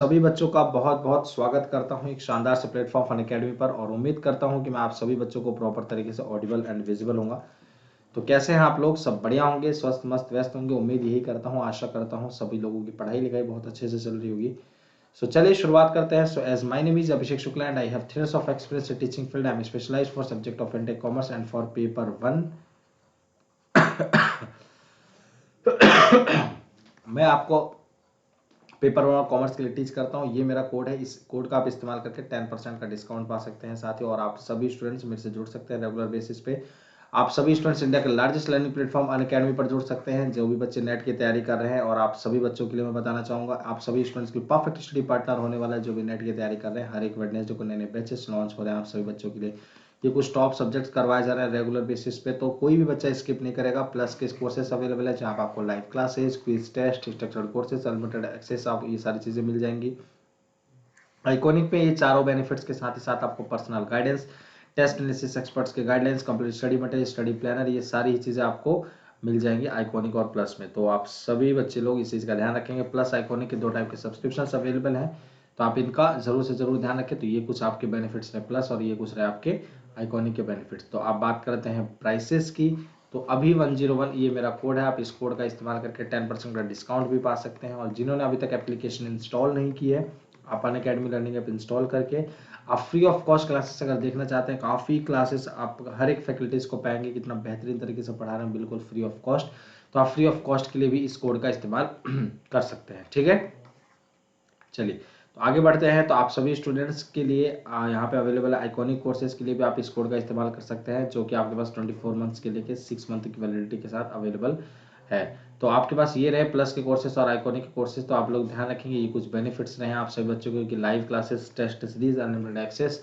सभी बच्चों का बहुत-बहुत स्वागत करता हूँ एक शानदार से प्लेटफॉर्म फन अकेडमी पर और उम्मीद करता हूँ कि मैं आप सभी बच्चों को प्रॉपर तरीके से ऑडिबल एंड विजिबल होऊंगा। तो कैसे हैं आप लोग? सब बढ़िया होंगे, स्वस्थ मस्त व्यस्त होंगे, उम्मीद यही करता हूँ, आशा करता हूँ सभी लोगों की पढ़ाई लिखाई बहुत अच्छे से चल रही होगी। सो चलिए शुरुआत करते हैं। So as my name is Abhishek Shukla and I have 3 years of experience in teaching field. I am specialized for subject of fintech commerce and for paper 1 मैं आपको पेपर वन कॉमर्स के लिए टीच करता हूँ। ये मेरा कोड है, इस कोड का आप इस्तेमाल करके 10% का डिस्काउंट पा सकते हैं साथियों। और आप सभी स्टूडेंट्स मेरे से जुड़ सकते हैं रेगुलर बेसिस पे। आप सभी स्टूडेंट्स इंडिया के लार्जेस्ट लर्निंग प्लेटफॉर्म अनअकैडमी पर जुड़ सकते हैं। जो भी बच्चे नेट की तैयारी कर रहे हैं, और आप सभी बच्चों के लिए मैं बताना चाहूँगा, आप सभी स्टूडेंट्स की परफेक्ट स्टडी पार्टनर होने वाला है। जो भी नेट की तैयारी कर रहे हैं, हर एक वेडनेसडे को नए नए बैचेस लॉन्च हो रहे हैं आप सभी बच्चों के लिए। ये कुछ टॉप सब्जेक्ट्स करवाए जा रहे हैं रेगुलर बेसिस पे, तो कोई भी बच्चा स्किप नहीं करेगा। प्लस के कोर्सेस अवेलेबल है जहाँ पर आपको live classes, quiz test, structured courses, unlimited access, आप ये सारी चीज़ें मिल जाएंगी। आइकॉनिक पे ये चारों बेनिफिट्स के साथ ही साथ आपको personal guidance, test analysis experts के guidelines, complete study material, study planner, ये सारी ही चीज़ें आपको मिल जाएंगी आइकॉनिक और प्लस में। तो आप सभी बच्चे लोग इस चीज़ का ध्यान रखेंगे। प्लस आइकॉनिक के 2 टाइप के सब्सक्रिप्शन अवेलेबल हैं, तो आप इनका जरूर से जरूर ध्यान रखें। तो ये कुछ आपके बेनिफिट्स रहे प्लस, और ये कुछ रहे आपके आइकॉनिक के बेनिफिट्स। तो आप बात करते हैं प्राइसेस की। तो अभी 101 ये मेरा कोड है, आप इस कोड का इस्तेमाल करके 10% का डिस्काउंट भी पा सकते हैं। और जिन्होंने अभी तक एप्लीकेशन इंस्टॉल नहीं की है, आप अनअकैडमी लर्निंग ऐप इंस्टॉल करके आप फ्री ऑफ कॉस्ट क्लासेस अगर देखना चाहते हैं, काफ़ी क्लासेस आप हर एक फैकल्टीज़ को पाएंगे, कितना बेहतरीन तरीके से पढ़ा रहे हैं, बिल्कुल फ्री ऑफ कॉस्ट। तो आप फ्री ऑफ कॉस्ट के लिए भी इस कोड का इस्तेमाल कर सकते हैं, ठीक है। चलिए तो आगे बढ़ते हैं। तो आप सभी स्टूडेंट्स के लिए यहाँ पे अवेलेबल है आइकॉनिक कोर्सेज के लिए भी आप इस कोड का इस्तेमाल कर सकते हैं, जो कि आपके पास 24 मंथ्स के लेके 6 मंथ की वैलिडिटी के साथ अवेलेबल है। तो आपके पास ये रहे प्लस के कोर्सेज और आइकॉनिक के कोर्सेज। तो आप लोग ध्यान रखेंगे, ये कुछ बेनिफिट्स रहे आप सभी बच्चों को कि live classes, test series, unlimited access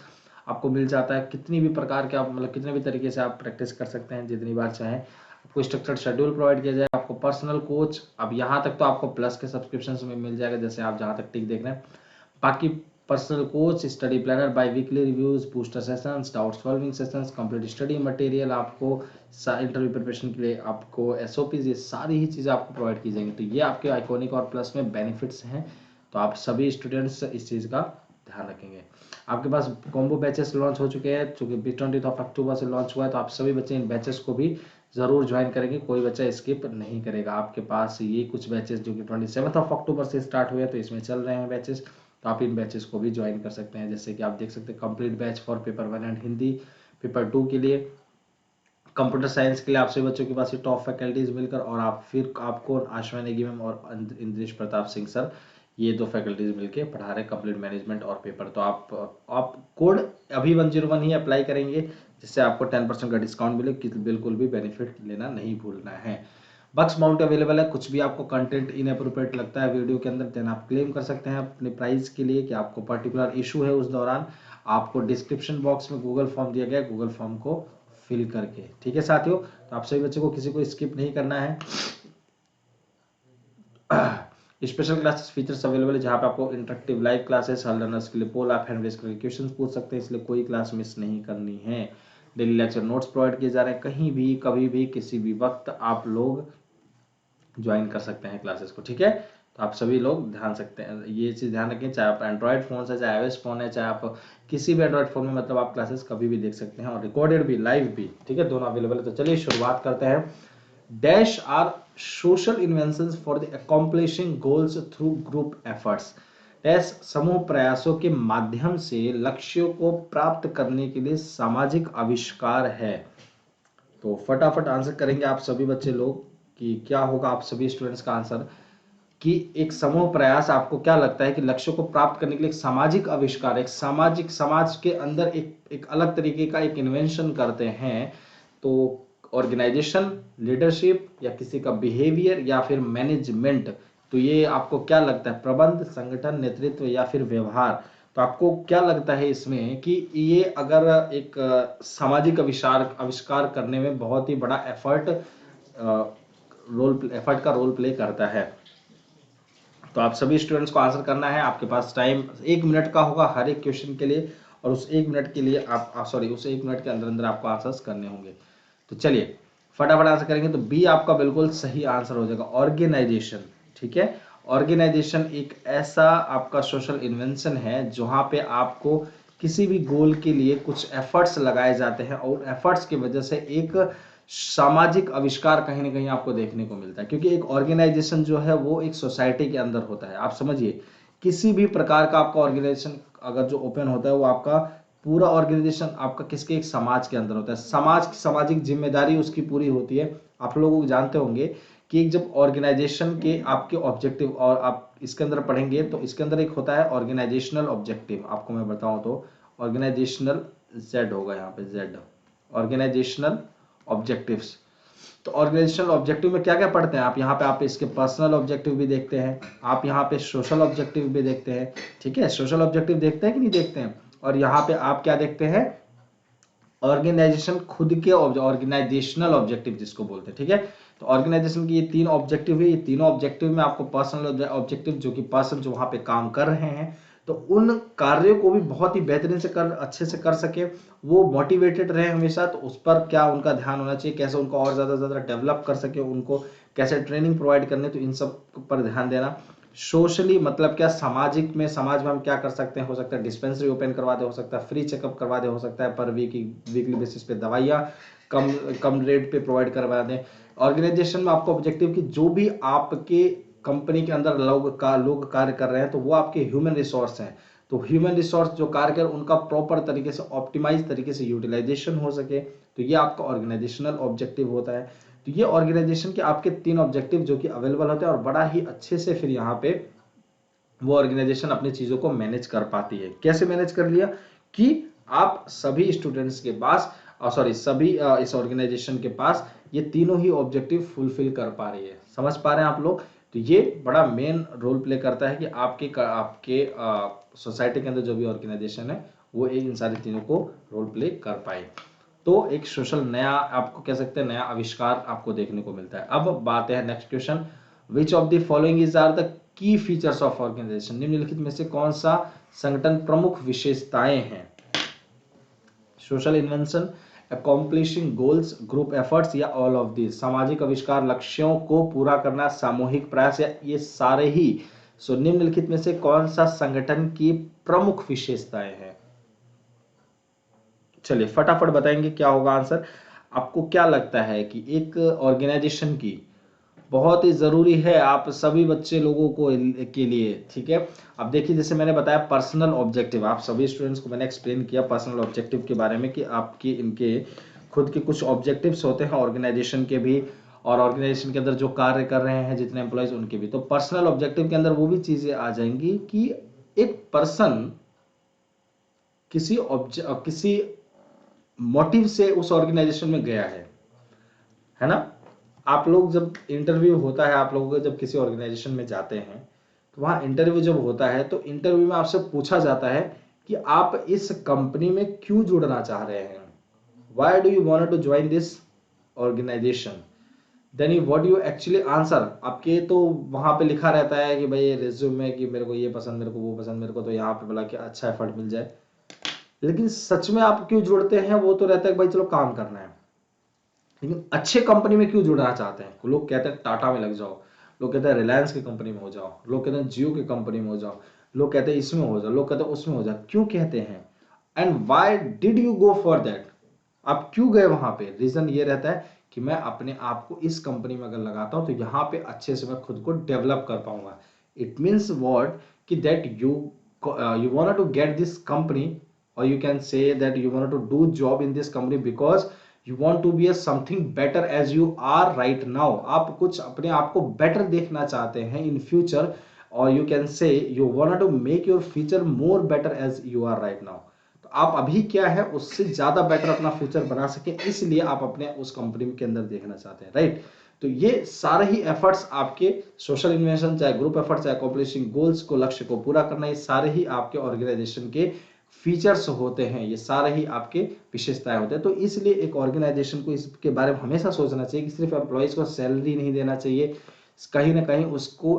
आपको मिल जाता है। कितनी भी प्रकार के आप मतलब कितने भी तरीके से आप प्रैक्टिस कर सकते हैं जितनी बार चाहें। आपको स्ट्रक्चर्ड शेड्यूल प्रोवाइड किया जाए, आपको पर्सनल कोच। अब यहाँ तक तो आपको प्लस के सब्सक्रिप्शन में मिल जाएगा, जैसे आप जहाँ तक टिक देख रहे हैं। बाकी personal coach, study planner, biweekly reviews, booster sessions, doubt solving sessions, complete study material, आपको इंटरव्यू प्रिपरेशन के लिए आपको एसओपीज, ये सारी ही चीज़ें आपको प्रोवाइड की जाएंगी। तो ये आपके आइकॉनिक और प्लस में बेनिफिट्स हैं। तो आप सभी स्टूडेंट्स इस चीज़ का ध्यान रखेंगे। आपके पास कॉम्बो बैचेस लॉन्च हो चुके हैं, चूंकि 20 अक्टूबर से लॉन्च हुआ है। तो आप सभी बच्चे इन बैचेस को भी जरूर ज्वाइन करेंगे, कोई बच्चा स्किप नहीं करेगा। आपके पास ये कुछ बैचेस जो कि 27 अक्टूबर से स्टार्ट हुए हैं, तो इसमें चल रहे हैं बैचेस। तो आप इन बैचेस को भी ज्वाइन कर सकते हैं, जैसे कि आप देख सकते हैं complete batch for paper 1 and Hindi, paper 2 के लिए, कंप्यूटर साइंस के लिए आप सभी बच्चों के पास ये टॉप फैकल्टीज मिलकर, और आप फिर आपको आशा नेगी मैम और इंद्रेश प्रताप सिंह सर, ये 2 फैकल्टीज मिलकर पढ़ा रहे कंप्लीट मैनेजमेंट और पेपर। तो आप कोड अभी 101 ही अप्लाई करेंगे, जिससे आपको 10% का डिस्काउंट मिले। बिल्कुल भी बेनिफिट लेना नहीं भूलना है। बक्स माउंट अवेलेबल है, कुछ भी आपको कंटेंट इनअप्रोप्रिएट लगता है वीडियो के अंदर, देन आप क्लेम कर सकते हैं अपने प्राइस के लिए कि आपको पर्टिकुलर इशू है उस दौरान। आपको डिस्क्रिप्शन बॉक्स में गूगल फॉर्म दिया गया है, गूगल फॉर्म को फिल करके, ठीक है साथियों। तो आप सभी बच्चों को किसी को स्किप नहीं करना है। स्पेशल क्लासेस फीचर्स अवेलेबल है, जहाँ पे आपको इंटरेक्टिव लाइव क्लासेस, हर लर्नर्स के लिए पोल आप हैंड रेज करके क्वेश्चन पूछ सकते हैं, इसलिए कोई क्लास मिस नहीं करनी है। डेली लेक्चर नोट्स प्रोवाइड किए जा रहे हैं, कहीं भी कभी भी किसी भी वक्त आप लोग ज्वाइन कर सकते हैं क्लासेस को, ठीक है। तो आप सभी लोग ध्यान सकते हैं, ये चीज़ ध्यान रखें, चाहे आप एंड्रॉयड फ़ोन से, चाहे iOS फ़ोन है, चाहे आप किसी भी एंड्रॉयड फ़ोन में, मतलब आप क्लासेस कभी भी देख सकते हैं, और रिकॉर्डेड भी, लाइव भी, ठीक है, दोनों अवेलेबल है। तो चलिए शुरुआत करते हैं। Dash are social inventions for the accomplishing goals through group efforts. Dash समूह प्रयासों के माध्यम से लक्ष्यों को प्राप्त करने के लिए सामाजिक आविष्कार है। तो फटाफट आंसर करेंगे आप सभी बच्चे लोग कि क्या होगा आप सभी स्टूडेंट्स का आंसर, कि एक समूह प्रयास आपको क्या लगता है कि लक्ष्यों को प्राप्त करने के लिए एक सामाजिक आविष्कार, एक सामाजिक समाज के अंदर एक अलग तरीके का एक इन्वेंशन करते हैं। तो ऑर्गेनाइजेशन, लीडरशिप, या किसी का बिहेवियर, या फिर मैनेजमेंट, तो ये आपको क्या लगता है, प्रबंध, संगठन, नेतृत्व, या फिर व्यवहार। तो आपको क्या लगता है इसमें कि ये अगर एक सामाजिक आविष्कार करने में बहुत ही बड़ा एफर्ट का रोल प्ले करता है। तो आप सभी स्टूडेंट्स को आंसर करना है। आपके पास टाइम 1 मिनट का होगा हर एक क्वेश्चन के लिए, और उस 1 मिनट के लिए उस 1 मिनट के अंदर अंदर आपको आंसर्स करने होंगे। तो चलिए फटाफट आंसर करेंगे। तो बी आपका बिल्कुल सही आंसर हो जाएगा, ऑर्गेनाइजेशन, ठीक है। ऑर्गेनाइजेशन एक ऐसा आपका सोशल इन्वेंशन है जहाँ पे आपको किसी भी गोल के लिए कुछ एफर्ट्स लगाए जाते हैं और एफर्ट्स की वजह से एक सामाजिक आविष्कार कहीं ना कहीं आपको देखने को मिलता है, क्योंकि एक ऑर्गेनाइजेशन जो है वो एक सोसाइटी के अंदर होता है। आप समझिए, किसी भी प्रकार का आपका ऑर्गेनाइजेशन अगर जो ओपन होता है वो आपका पूरा ऑर्गेनाइजेशन आपका किसके, एक समाज के अंदर होता है। समाज की सामाजिक जिम्मेदारी उसकी पूरी होती है। आप लोग जानते होंगे कि एक जब ऑर्गेनाइजेशन के आपके ऑब्जेक्टिव, और आप इसके अंदर पढ़ेंगे तो इसके अंदर एक होता है ऑर्गेनाइजेशनल ऑब्जेक्टिव। आपको मैं बताऊं तो ऑर्गेनाइजेशनल, जेड होगा यहाँ पे, जेड ऑर्गेनाइजेशनल ऑब्जेक्टिव्स। तो ऑर्गेनाइजेशनल ऑब्जेक्टिव में क्या क्या पढ़ते हैं आप, यहाँ पे आप इसके पर्सनल ऑब्जेक्टिव भी देखते हैं, आप यहाँ पे सोशल ऑब्जेक्टिव भी देखते हैं। ठीक है, सोशल ऑब्जेक्टिव देखते हैं कि नहीं देखते हैं। और यहाँ पे आप क्या देखते हैं, ऑर्गेनाइजेशन खुद के ऑर्गेनाइजेशनल ऑब्जेक्टिव जिसको बोलते हैं। ठीक है, तो ऑर्गेनाइजेशन की ये 3 ऑब्जेक्टिव है। ये तीनों ऑब्जेक्टिव में आपको पर्सनल ऑब्जेक्टिव, जो कि पर्सन जो वहां पे काम कर रहे हैं तो उन कार्यों को भी बहुत ही बेहतरीन से कर, अच्छे से कर सके, वो मोटिवेटेड रहे हमेशा, तो उस पर क्या उनका ध्यान होना चाहिए, कैसे उनको और ज्यादा ज्यादा डेवलप कर सके, उनको कैसे ट्रेनिंग प्रोवाइड करने, तो इन सब पर ध्यान देना। सोशली मतलब क्या, सामाजिक में, समाज में हम क्या कर सकते हैं, हो सकता है डिस्पेंसरी ओपन करवा दे, हो सकता है फ्री चेकअप करवा दे, हो सकता है पर वीकली बेसिस पे दवाइयाँ कम कम रेट पे प्रोवाइड करवा दें। ऑर्गेनाइजेशन में आपको ऑब्जेक्टिव कि जो भी आपके कंपनी के अंदर लोग कार्य कर रहे हैं तो वो आपके ह्यूमन रिसोर्स हैं। तो ह्यूमन रिसोर्स जो कार्य कर उनका प्रॉपर तरीके से, ऑप्टिमाइज तरीके से यूटिलाइजेशन हो सके, तो ये आपका ऑर्गेनाइजेशनल ऑब्जेक्टिव होता है। तो ये ऑर्गेनाइजेशन के आपके 3 ऑब्जेक्टिव जो कि अवेलेबल होते हैं, और बड़ा ही अच्छे से फिर यहाँ पे वो ऑर्गेनाइजेशन अपनी चीजों को मैनेज कर पाती है। कैसे मैनेज कर लिया कि आप सभी स्टूडेंट्स के पास, सॉरी सभी इस ऑर्गेनाइजेशन के पास ये तीनों ही ऑब्जेक्टिव फुलफिल कर पा रही है। समझ पा रहे हैं आप लोग। तो ये बड़ा मेन रोल प्ले करता है कि आपके सोसाइटी के अंदर जो भी ऑर्गेनाइजेशन है वो इन सारी तीनों को रोल प्ले कर पाए। तो एक सोशल नया, आपको कह सकते हैं नया आविष्कार आपको देखने को मिलता है। अब बात है next question, which of the following is are the key features of organization. निम्नलिखित में से कौन सा संगठन प्रमुख विशेषताएं हैं, social invention, accomplishing goals, group efforts, या ऑल ऑफ दिस। सामाजिक आविष्कार, लक्ष्यों को पूरा करना, सामूहिक प्रयास, या ये सारे ही। सो निम्नलिखित में से कौन सा संगठन की प्रमुख विशेषताएं हैं। चलिए फटाफट बताएंगे क्या होगा आंसर। आपको क्या लगता है कि एक ऑर्गेनाइजेशन की बहुत ही जरूरी है आप सभी बच्चे लोगों को के लिए, ठीक है। अब देखिए, जैसे मैंने बताया पर्सनल ऑब्जेक्टिव, आप सभी स्टूडेंट्स को मैंने एक्सप्लेन किया पर्सनल ऑब्जेक्टिव के बारे में कि आपके इनके खुद के कुछ ऑब्जेक्टिव्स होते हैं ऑर्गेनाइजेशन के भी, और ऑर्गेनाइजेशन के अंदर जो कार्य कर रहे हैं जितने एम्प्लॉयज उनके भी। तो पर्सनल ऑब्जेक्टिव के अंदर वो भी चीजें आ जाएंगी कि एक पर्सन किसी मोटिव से उस ऑर्गेनाइजेशन में गया है ना। आप लोग जब इंटरव्यू होता है, आप लोगों को जब किसी ऑर्गेनाइजेशन में जाते हैं तो वहां इंटरव्यू जब होता है तो इंटरव्यू में आपसे पूछा जाता है कि आप इस कंपनी में क्यों जुड़ना चाह रहे हैं, why do you want to join this organisation. Then you what you actually answer, आपके तो वहां पे लिखा रहता है कि भाई रिज्यूम में कि मेरे को ये पसंद, मेरे को वो पसंद, मेरे को तो यहाँ पे बोला कि अच्छा एफर्ट मिल जाए। लेकिन सच में आप क्यों जुड़ते हैं वो तो रहता है कि भाई चलो काम करना है। लेकिन अच्छे कंपनी में क्यों जुड़ना चाहते हैं, लोग कहते हैं टाटा में लग जाओ, लोग कहते हैं रिलायंस की कंपनी में हो जाओ, लोग कहते हैं जियो की कंपनी में हो जाओ, लोग कहते हैं इसमें हो जाओ, लोग कहते हैं उसमें हो जाओ। क्यों कहते हैं and why did you go for that, आप क्यों गए वहां पे। रीजन ये रहता है कि मैं अपने आप को इस कंपनी में अगर लगाता हूं तो यहाँ पे अच्छे से मैं खुद को डेवलप कर पाऊंगा। इट मीन्स व्हाट कि that you wanted to get this company, or you can say that you wanted to do job in this company because you want to be a something better as you are right now। आप कुछ अपने आप को better देखना चाहते हैं in future, or you can say you wanted to make your future more better as you are right now। तो आप अभी क्या है उससे ज्यादा बेटर अपना फ्यूचर बना सके, इसलिए आप अपने उस कंपनी के अंदर देखना चाहते हैं, राइट। तो ये सारे ही एफर्ट्स आपके सोशल इन्वेंशन, चाहे ग्रुप एफर्ट्स, चाहे अकॉम्प्लिशिंग गोल्स को, लक्ष्य को पूरा करना, ये सारे ही आपके ऑर्गेनाइजेशन के फीचर्स होते हैं, ये सारे ही आपके विशेषताएं होते हैं। तो इसलिए एक ऑर्गेनाइजेशन को इसके बारे में हमेशा सोचना चाहिए कि सिर्फ एम्प्लॉयज को सैलरी नहीं देना चाहिए, कहीं ना कहीं उसको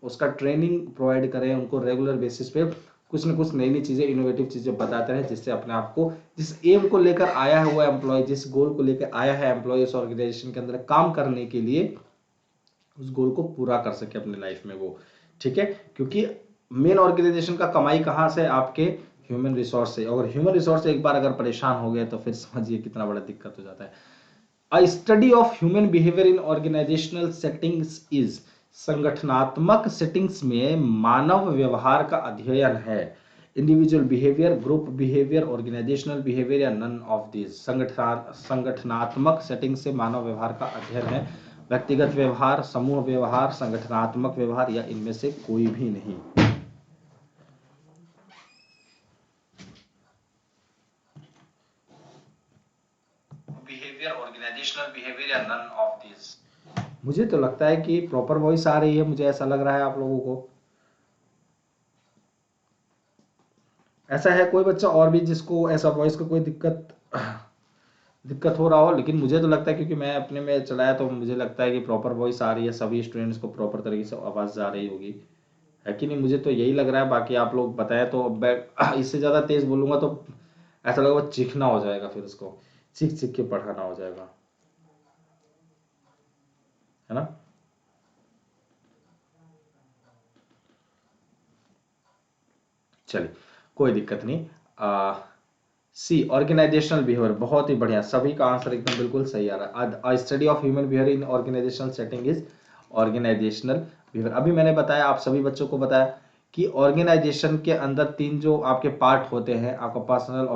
उसका ट्रेनिंग प्रोवाइड करें, उनको रेगुलर बेसिस पे कुछ ना कुछ नई नई चीजें, इनोवेटिव चीजें बताते रहे, जिससे अपने आप को, जिस एम को लेकर आया हुआ एम्प्लॉय, जिस गोल को लेकर आया है एम्प्लॉय उस ऑर्गेनाइजेशन के अंदर काम करने के लिए, उस गोल को पूरा कर सके अपने लाइफ में वो, ठीक है। क्योंकि मेन ऑर्गेनाइजेशन का कमाई कहाँ से, आपके ह्यूमन रिसोर्स से, और ह्यूमन रिसोर्स एक बार अगर परेशान हो गए तो फिर समझिए कितना बड़ा दिक्कत हो जाता है। A study of human behaviour in organisational settings is, संगठनात्मक सेटिंग्स में मानव व्यवहार का अध्ययन है। Individual behaviour, group behaviour, organisational behaviour या नन ऑफ दिस। संगठनात्मक सेटिंग से मानव व्यवहार का अध्ययन है। व्यक्तिगत व्यवहार, समूह व्यवहार, संगठनात्मक व्यवहार या इनमें से कोई भी नहीं। बिहेवियर, ऑर्गेनाइजेशनल बिहेवियर या नन ऑफ दिस। मुझे तो लगता है कि प्रॉपर वॉइस आ रही है, मुझे ऐसा लग रहा है आप लोगों को। ऐसा है कोई बच्चा और भी जिसको ऐसा वॉइस का कोई दिक्कत हो रहा हो? लेकिन मुझे तो लगता है, क्योंकि मैं अपने में चलाया तो मुझे लगता है कि प्रॉपर वॉइस आ रही है, सभी स्टूडेंट्स को प्रॉपर तरीके से आवाज जा रही होगी, है कि नहीं? मुझे तो यही लग रहा है, बाकी आप लोग बताएं तो। अब मैं इससे ज्यादा तेज बोलूंगा तो ऐसा लगेगा चीखना हो जाएगा, फिर उसको चीख चीख के पढ़ाना हो जाएगा, है ना। चलिए कोई दिक्कत नहीं। सी, ऑर्गेनाइजेशनल बिहेवियर, बहुत ही बढ़िया, सभी का आंसर एकदम बिल्कुल सही आ रहा है। Study of human behaviour in organisational setting is organisational behaviour. अभी मैंने बताया, आप सभी बच्चों को बताया कि ऑर्गेनाइजेशन के अंदर तीन जो आपके पार्ट होते हैं, आपका पर्सनल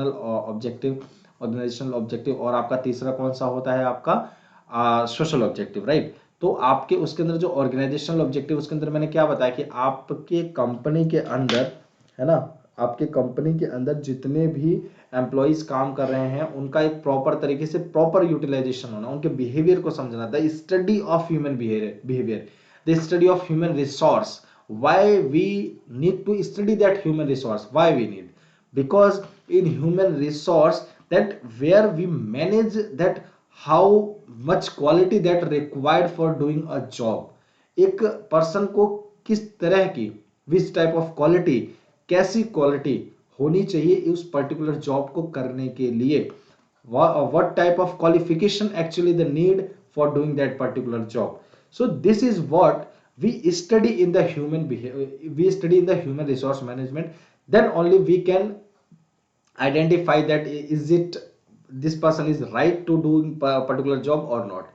ऑब्जेक्टिव, ऑर्गेनाइजेशनल ऑब्जेक्टिव, और आपका तीसरा कौन सा होता है, आपका सोशल ऑब्जेक्टिव, राइट। तो आपके उसके अंदर जो ऑर्गेनाइजेशनल ऑब्जेक्टिव, उसके अंदर मैंने क्या बताया कि आपके कंपनी के अंदर, है ना, आपके कंपनी के अंदर जितने भी एम्प्लॉइज काम कर रहे हैं उनका एक प्रॉपर तरीके से प्रॉपर यूटिलाइजेशन होना, उनके बिहेवियर को समझना। The study of human behaviour, the study of human resource. why we need to study that human resource, why we need, because in human resource, that where we manage that how much quality that required for doing a job, एक person को किस तरह की, which type of quality, कैसी quality होनी चाहिए उस particular job को करने के लिए, what type of qualification actually the need for doing that particular job. So this is what we study in the human behavior, we study in the human resource management. Then only we can identify that is it, this person is right to doing particular job or not.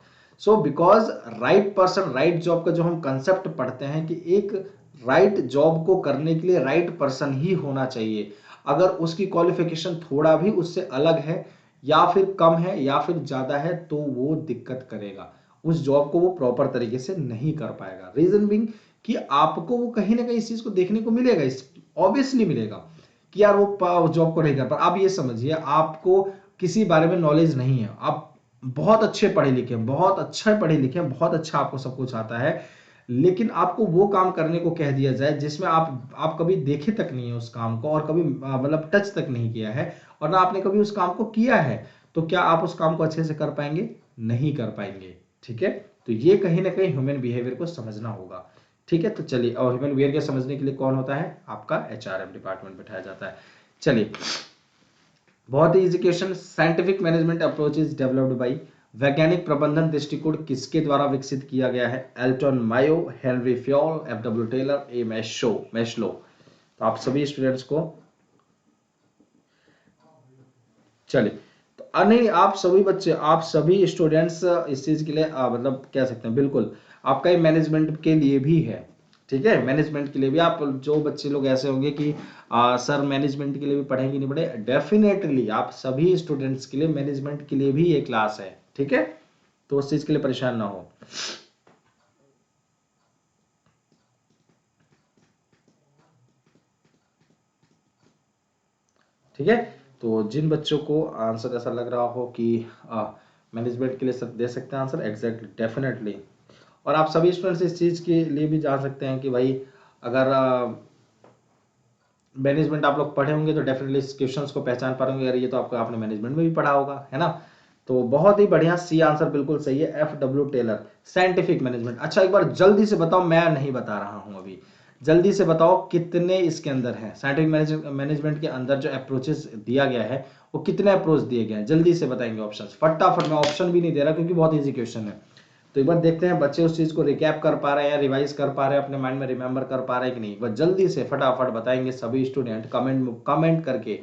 So because right person right job का जो हम concept पढ़ते हैं कि एक right job को करने के लिए राइट पर्सन ही होना चाहिए। अगर उसकी क्वालिफिकेशन थोड़ा भी उससे अलग है, या फिर कम है, या फिर ज्यादा है, तो वो दिक्कत करेगा, उस जॉब को वो प्रॉपर तरीके से नहीं कर पाएगा। रीजन बिंग कि आपको वो कहीं ना कहीं इस चीज को देखने को मिलेगा, ऑब्वियसली मिलेगा कि यार वो जॉब को नहीं कर पा। आप ये समझिए, आपको किसी बारे में नॉलेज नहीं है, आप बहुत अच्छे पढ़े लिखे हैं, बहुत अच्छे पढ़े लिखे हैं, बहुत अच्छा आपको सब कुछ आता है, लेकिन आपको वो काम करने को कह दिया जाए जिसमें आप कभी देखे तक नहीं है उस काम को, और कभी मतलब टच तक नहीं किया है, और ना आपने कभी उस काम को किया है, तो क्या आप उस काम को अच्छे से कर पाएंगे? नहीं कर पाएंगे, ठीक है। तो ये कहीं ना कहीं ह्यूमन बिहेवियर को समझना होगा, ठीक है। तो चलिए, और ह्यूमन बिहेवियर के समझने के लिए कौन होता है? आपका एचआरएम डिपार्टमेंट बैठाया जाता है। चलिए, बहुत ही easy question. Scientific management approach is developed by, वैज्ञानिक प्रबंधन दृष्टिकोण किसके द्वारा विकसित किया गया है? Elton Mayo, Henry Fayol, F W. Taylor, A. Maslow. तो आप सभी स्टूडेंट्स को, चलिए, तो नहीं, आप सभी बच्चे, आप सभी स्टूडेंट्स इस चीज के लिए मतलब कह सकते हैं, बिल्कुल आपका ये मैनेजमेंट के लिए भी है, ठीक है। मैनेजमेंट के लिए भी, आप जो बच्चे लोग ऐसे होंगे कि सर मैनेजमेंट के लिए भी पढ़ेंगे नहीं पढ़े, डेफिनेटली आप सभी स्टूडेंट्स के लिए मैनेजमेंट के लिए भी ये क्लास है, ठीक है। तो उस चीज के लिए परेशान ना हो। ठीक है, तो जिन बच्चों को आंसर ऐसा लग रहा हो कि मैनेजमेंट के लिए सब दे सकते हैं आंसर, एग्जैक्टली, डेफिनेटली। और आप सभी स्टूडेंट्स इस चीज के लिए भी जान सकते हैं कि भाई अगर मैनेजमेंट आप लोग पढ़े होंगे तो डेफिनेटली इस क्वेश्चंस को पहचान पा रहे होंगे, यार ये तो आपको आपने मैनेजमेंट में भी पढ़ा होगा, है ना। तो बहुत ही बढ़िया, सी आंसर बिल्कुल सही है, एफ.डब्ल्यू. Taylor, scientific management. अच्छा एक बार जल्दी से बताओ, मैं नहीं बता रहा हूं अभी, जल्दी से बताओ कितने इसके अंदर हैं, साइंटिफिक मैनेजमेंट के अंदर जो अप्रोचेस दिया गया है वो कितने अप्रोच दिए गए हैं, जल्दी से बताएंगे ऑप्शंस फटाफट। मैं ऑप्शन भी नहीं दे रहा क्योंकि बहुत इजी क्वेश्चन है, तो एक बार देखते हैं बच्चे उस चीज को रिकैप कर पा रहे हैं, रिवाइज कर पा रहे हैं, अपने माइंड में रिमेंबर कर पा रहे हैं कि नहीं। वह जल्दी से फटाफट बताएंगे सभी स्टूडेंट कमेंट करके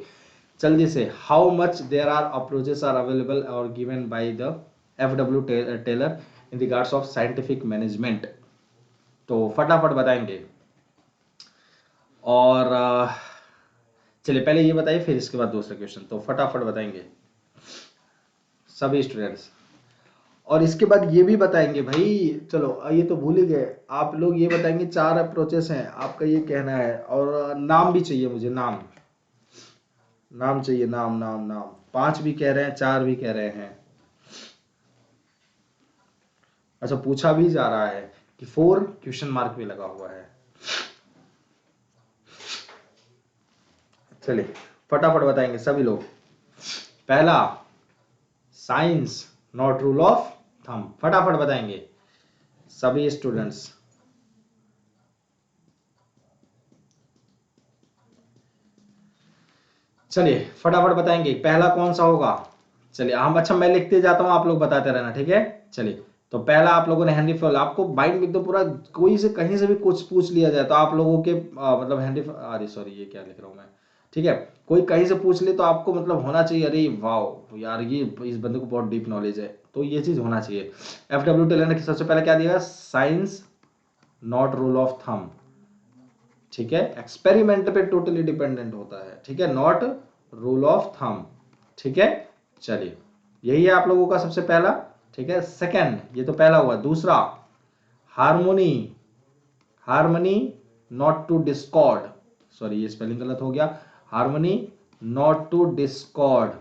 जल्दी से, how much there are approaches are available और given by the FW Taylor in regards of scientific management. तो फटाफट बताएंगे। और चलिए पहले ये बताइए, फिर इसके बाद दूसरा क्वेश्चन। तो फटाफट बताएंगे सभी स्टूडेंट्स। और इसके बाद ये भी बताएंगे भाई, चलो ये तो भूल ही गए, आप लोग ये बताएंगे 4 अप्रोचेस हैं आपका ये कहना है, और नाम भी चाहिए मुझे, नाम चाहिए, नाम 5 भी कह रहे हैं, 4 भी कह रहे हैं। अच्छा पूछा भी जा रहा है कि 4 क्वेश्चन मार्क भी लगा हुआ है। चलिए फटाफट बताएंगे सभी लोग। पहला, science not rule of thumb, फटाफट बताएंगे सभी स्टूडेंट्स। चलिए फटाफट बताएंगे पहला कौन सा होगा। चलिए हम, अच्छा मैं लिखते जाता हूं, आप लोग बताते रहना, ठीक है। चलिए तो पहला आप लोगों ने हेनरी फैल, आपको माइंड में एकदम पूरा कोई से कहीं से भी कुछ पूछ लिया जाए तो आप लोगों के मतलब हेनरी, अरे सॉरी ये क्या लिख रहा हूं मैं, ठीक है, कोई कहीं से पूछ ले तो आपको मतलब होना चाहिए, अरे वाह यार ये इस बंदे को बहुत डीप नॉलेज है, तो ये चीज होना चाहिए। FW टेलर ने सबसे पहले क्या दिया, science not rule of thumb, ठीक है, एक्सपेरिमेंट पे टोटली डिपेंडेंट होता है, ठीक है, नॉट रूल ऑफ थंब, ठीक है। चलिए यही है आप लोगों का सबसे पहला, ठीक है। सेकंड, ये तो पहला हुआ। दूसरा, harmony, harmony not to discord, sorry ये स्पेलिंग गलत हो गया, हार्मनी नॉट टू डिस्कॉर्ड,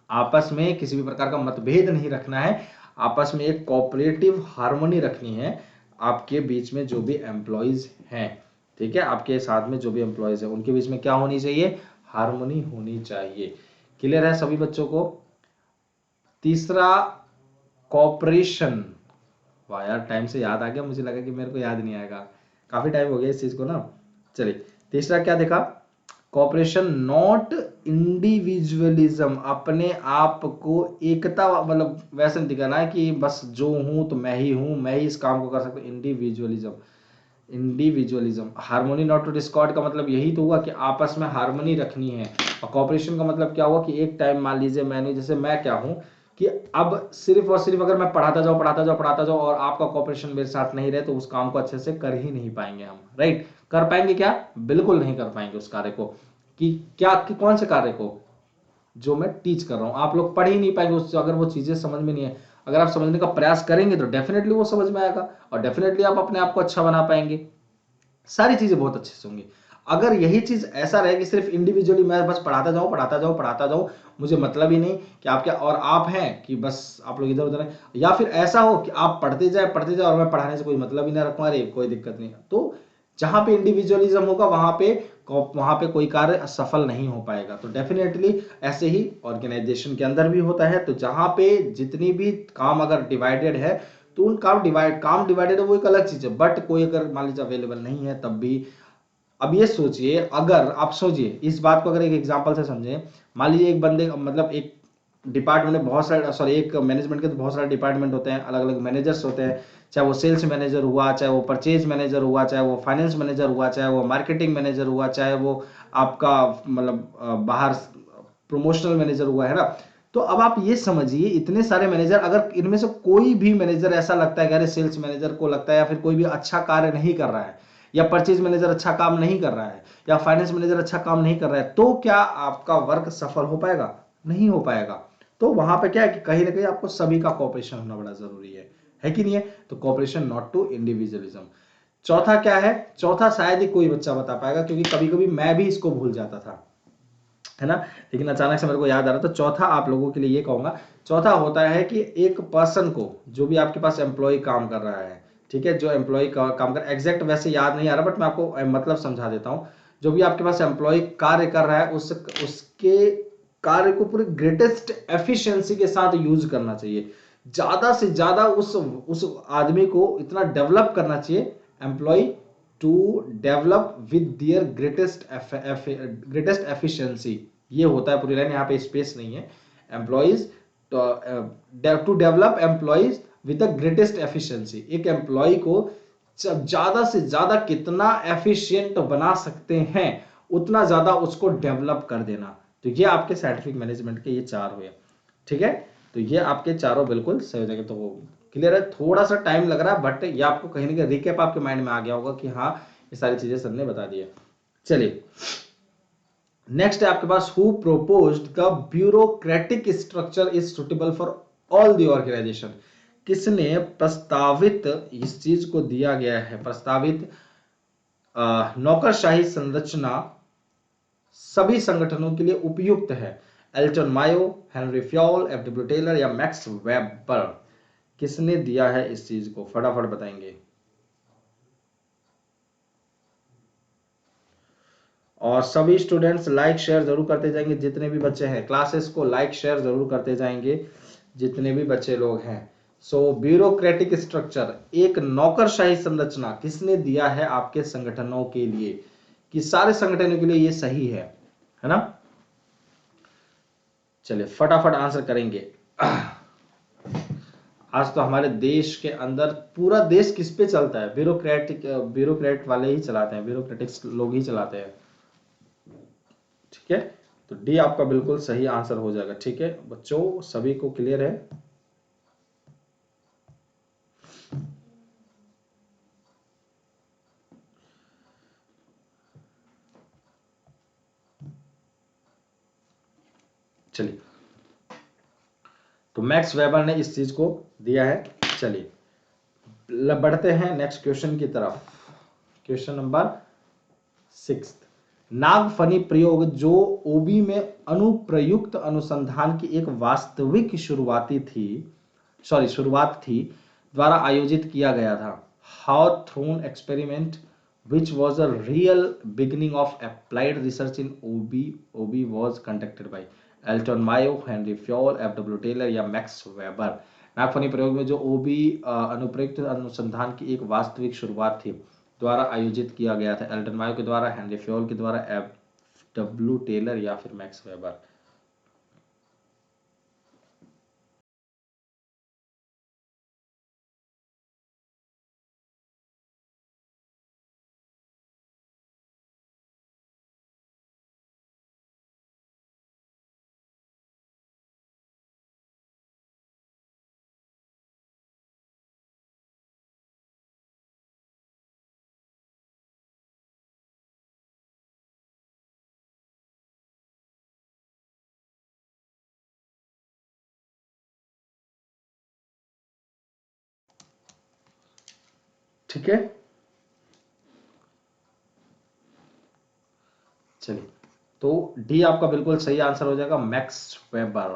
आपस में किसी भी प्रकार का मतभेद नहीं रखना है, आपस में एक कोऑपरेटिव हार्मनी रखनी है आपके बीच में जो भी एम्प्लॉइज हैं, ठीक है, आपके साथ में जो भी एम्प्लॉइज हैं उनके बीच में क्या होनी चाहिए, हार्मनी होनी चाहिए। क्लियर है सभी बच्चों को। तीसरा, कॉपरेशन, वाह यार टाइम से याद आ गया, मुझे लगा कि मेरे को याद नहीं आएगा, काफी टाइम हो गया इस चीज को ना। चलिए तीसरा क्या देखा, कॉपरेशन नॉट इंडिविजुअलिज्म, अपने आप को एकता, मतलब वैसे नहीं दिखाना है कि बस जो हूं तो मैं ही हूं, मैं ही इस काम को कर सकता हूं, individualism, individualism. Harmony not to discord का मतलब यही तो हुआ कि आपस में हार्मनी रखनी है। और कॉपरेशन का मतलब क्या हुआ कि एक टाइम मान लीजिए मैंने, जैसे मैं क्या हूं कि अब सिर्फ और सिर्फ अगर मैं पढ़ाता जाऊं और आपका कॉपरेशन मेरे साथ नहीं रहे तो उस काम को अच्छे से कर ही नहीं पाएंगे हम, राइट। कर पाएंगे क्या, बिल्कुल नहीं कर पाएंगे उस कार्य को, कि क्या कि कौन से कार्य को, जो मैं टीच कर रहा हूं, आप लोग पढ़ ही नहीं पाएंगे उससे, अगर वो चीजें समझ में नहीं है। अगर आप समझने का प्रयास करेंगे तो डेफिनेटली वो समझ में आएगा और डेफिनेटली आप अपने आप को अच्छा बना पाएंगे, सारी चीजें बहुत अच्छे से होंगी। अगर यही चीज ऐसा रहे कि सिर्फ इंडिविजुअली मैं बस पढ़ाता जाऊं, मुझे मतलब ही नहीं कि आप क्या और आप हैं कि बस आप लोग इधर उधर हैं, या फिर ऐसा हो कि आप पढ़ते जाए और मैं पढ़ाने से कोई मतलब ही ना रखूं, अरे कोई दिक्कत नहीं। तो जहां पे इंडिविजुअलिज्म होगा वहां पे कोई कार्य सफल नहीं हो पाएगा। तो डेफिनेटली ऐसे ही ऑर्गेनाइजेशन के अंदर भी होता है। तो जहां पे जितनी भी काम अगर डिवाइडेड है तो उन काम डिवाइडेड है वो एक अलग चीज है, बट कोई अगर मान लीजिए अवेलेबल नहीं है तब भी। अब ये सोचिए, अगर आप सोचिए इस बात को अगर एक एग्जांपल से समझें, मान लीजिए एक बंदे मतलब एक डिपार्टमेंट में बहुत सारे, सॉरी एक मैनेजमेंट के तो बहुत सारे डिपार्टमेंट होते हैं, अलग अलग मैनेजर्स होते हैं, चाहे वो सेल्स मैनेजर हुआ, चाहे वो परचेज मैनेजर हुआ, चाहे वो फाइनेंस मैनेजर हुआ, चाहे वो मार्केटिंग मैनेजर हुआ, चाहे वो आपका मतलब बाहर प्रमोशनल मैनेजर हुआ, है ना। तो अब आप ये समझिए इतने सारे मैनेजर, अगर इनमें से कोई भी मैनेजर ऐसा लगता है कि अरे सेल्स मैनेजर को लगता है या फिर कोई भी अच्छा कार्य नहीं कर रहा है, या परचेज मैनेजर अच्छा काम नहीं कर रहा है, या फाइनेंस मैनेजर अच्छा काम नहीं कर रहा है, तो क्या आपका वर्क सफल हो पाएगा, नहीं हो पाएगा। तो वहां पे क्या है कि कहीं ना कहीं आपको सभी का कोऑपरेशन होना बड़ा जरूरी है कि नहीं है। तो कोऑपरेशन नॉट टू इंडिविजुअलिज्म। चौथा क्या है, चौथा शायद ही कोई बच्चा बता पाएगा क्योंकि कभी कभी मैं भी इसको भूल जाता था, है ना, लेकिन अचानक से मेरे को याद आ रहा। तो चौथा आप लोगों के लिए ये कहूंगा, चौथा होता है कि एक पर्सन को, जो भी आपके पास एम्प्लॉय काम कर रहा है, ठीक है, जो एम्प्लॉय काम कर, एग्जैक्ट वैसे याद नहीं आ रहा बट मैं आपको मतलब समझा देता हूं। जो भी आपके पास एम्प्लॉय कार्य कर रहा है उसके कार्य को पूरे ग्रेटेस्ट एफिशिएंसी के साथ यूज करना चाहिए, ज्यादा से ज्यादा उस आदमी को इतना डेवलप करना चाहिए, employ to develop with their greatest efficiency. ये होता है पूरी लाइन, यहाँ पे स्पेस नहीं है। Employees to develop employees with the greatest efficiency. एक एम्प्लॉय को ज्यादा से ज्यादा कितना एफिशिएंट बना सकते हैं उतना ज्यादा उसको डेवलप कर देना। तो ये आपके साइंटिफिक मैनेजमेंट के ये 4 हुए। ठीक है, तो ये आपके चारों बिल्कुल सही हो जाएंगे। तो क्लियर है, थोड़ा सा टाइम लग रहा है बट ये आपको कहीं ना कहीं रिकैप आपके माइंड में आ गया होगा कि हाँ ये सारी चीजें सबने बता दी है। चलिए नेक्स्ट है आपके पास, who proposed the bureaucratic structure is suitable for all the organization. किसने प्रस्तावित इस चीज को दिया गया है, प्रस्तावित नौकरशाही संरचना सभी संगठनों के लिए उपयुक्त है। Elton Mayo, Henry Fayol, F W. Taylor या मैक्स वेबर, किसने दिया है इस चीज को, फटाफट बताएंगे। और सभी स्टूडेंट्स लाइक शेयर जरूर करते जाएंगे, जितने भी बच्चे हैं क्लासेस को लाइक शेयर जरूर करते जाएंगे जितने भी बच्चे लोग हैं। सो ब्यूरोक्रेटिक स्ट्रक्चर, एक नौकरशाही संरचना किसने दिया है आपके संगठनों के लिए, कि सारे संगठनों के लिए ये सही है ना। चलिए फटाफट आंसर करेंगे। आज तो हमारे देश के अंदर पूरा देश किस पे चलता है, ब्यूरोक्रेट वाले ही चलाते हैं, ब्यूरोक्रेटिक्स लोग ही चलाते हैं। ठीक है, तो डी आपका बिल्कुल सही आंसर हो जाएगा। ठीक है बच्चों, सभी को क्लियर है। चलिए, तो मैक्स वेबर ने इस चीज को दिया है। चलिए बढ़ते हैं नेक्स्ट क्वेश्चन की तरफ। क्वेश्चन नंबर 6, नागफनी प्रयोग जो ओबी में अनुप्रयुक्त अनुसंधान की एक वास्तविक शुरुआत थी द्वारा आयोजित किया गया था। हाउथॉर्न experiment which was a real beginning of applied research in OB was conducted by Elton Mayo, Henry Fayol, F W. Taylor या मैक्स वेबर। नागफनी प्रयोग में जो ओबी अनुप्रयुक्त अनुसंधान की एक वास्तविक शुरुआत थी द्वारा आयोजित किया गया था, एल्टन मायो के द्वारा, हेनरी फ्योल के द्वारा, एफ.डब्ल्यू. टेलर या फिर मैक्स वेबर। ठीक है, चलिए तो डी आपका बिल्कुल सही आंसर हो जाएगा, मैक्स वेबर।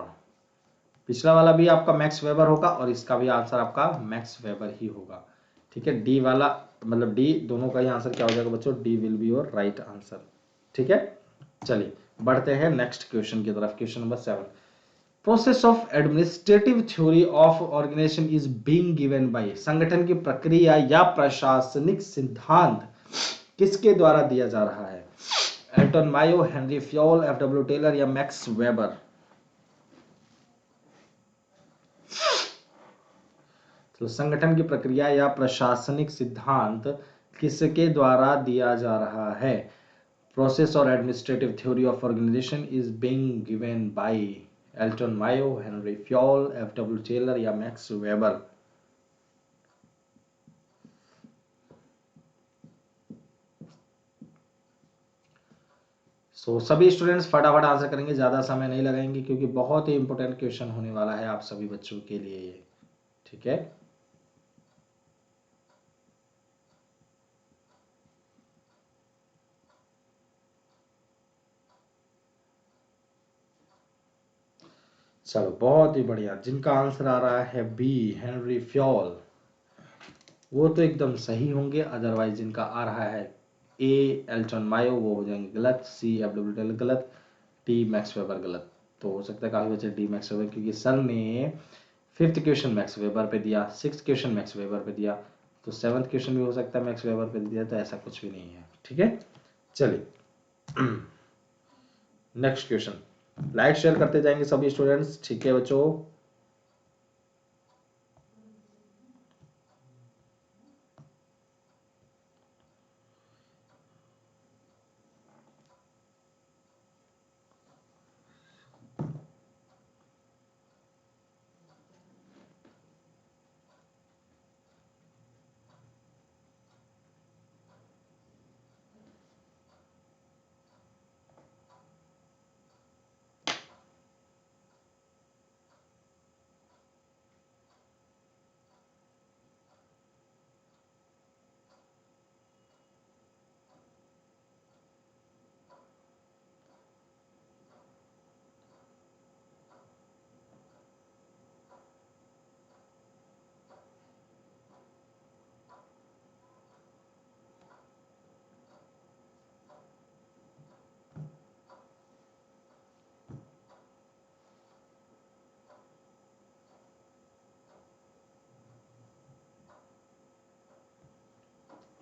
पिछला वाला भी आपका मैक्स वेबर होगा और इसका भी आंसर आपका मैक्स वेबर ही होगा। ठीक है, डी वाला मतलब डी दोनों का ही आंसर क्या हो जाएगा बच्चों, D will be your right answer. ठीक है, चलिए बढ़ते हैं नेक्स्ट क्वेश्चन की तरफ। Question number 7, process of administrative theory of organisation is being given by. संगठन की प्रक्रिया या प्रशासनिक सिद्धांत किसके द्वारा दिया जा रहा है, Elton Mayo, Henry Fayol, F W. Taylor या मैक्स वेबर। तो संगठन की प्रक्रिया या प्रशासनिक सिद्धांत किसके द्वारा दिया जा रहा है, प्रोसेस और administrative theory of organisation is being given by Elton Mayo, Henry Fayol, F W. Taylor या मैक्स वेबर। सो सभी स्टूडेंट्स फटाफट आंसर करेंगे, ज्यादा समय नहीं लगाएंगे क्योंकि बहुत ही इंपॉर्टेंट क्वेश्चन होने वाला है आप सभी बच्चों के लिए ये। ठीक है, चलो बहुत ही बढ़िया। जिनका आंसर आ रहा है बी हेनरी फ्योल वो तो एकदम सही होंगे, अदरवाइज जिनका आ रहा है ए एल्टन मायो वो हो जाएंगे गलत, सी एफ.डब्ल्यू. टेलर गलत, डी मैक्स वेबर गलत। तो हो सकता है काफी बच्चे डी मैक्स वेबर, क्योंकि सर ने 5th क्वेश्चन मैक्स वेबर पे दिया, 6th क्वेश्चन मैक्स वेबर पे दिया, तो 7th क्वेश्चन भी हो सकता है मैक्स वेबर पे दिया, तो ऐसा कुछ भी नहीं है। ठीक है, चलिए नेक्स्ट क्वेश्चन। लाइक शेयर करते जाएंगे सभी स्टूडेंट्स। ठीक है बच्चों,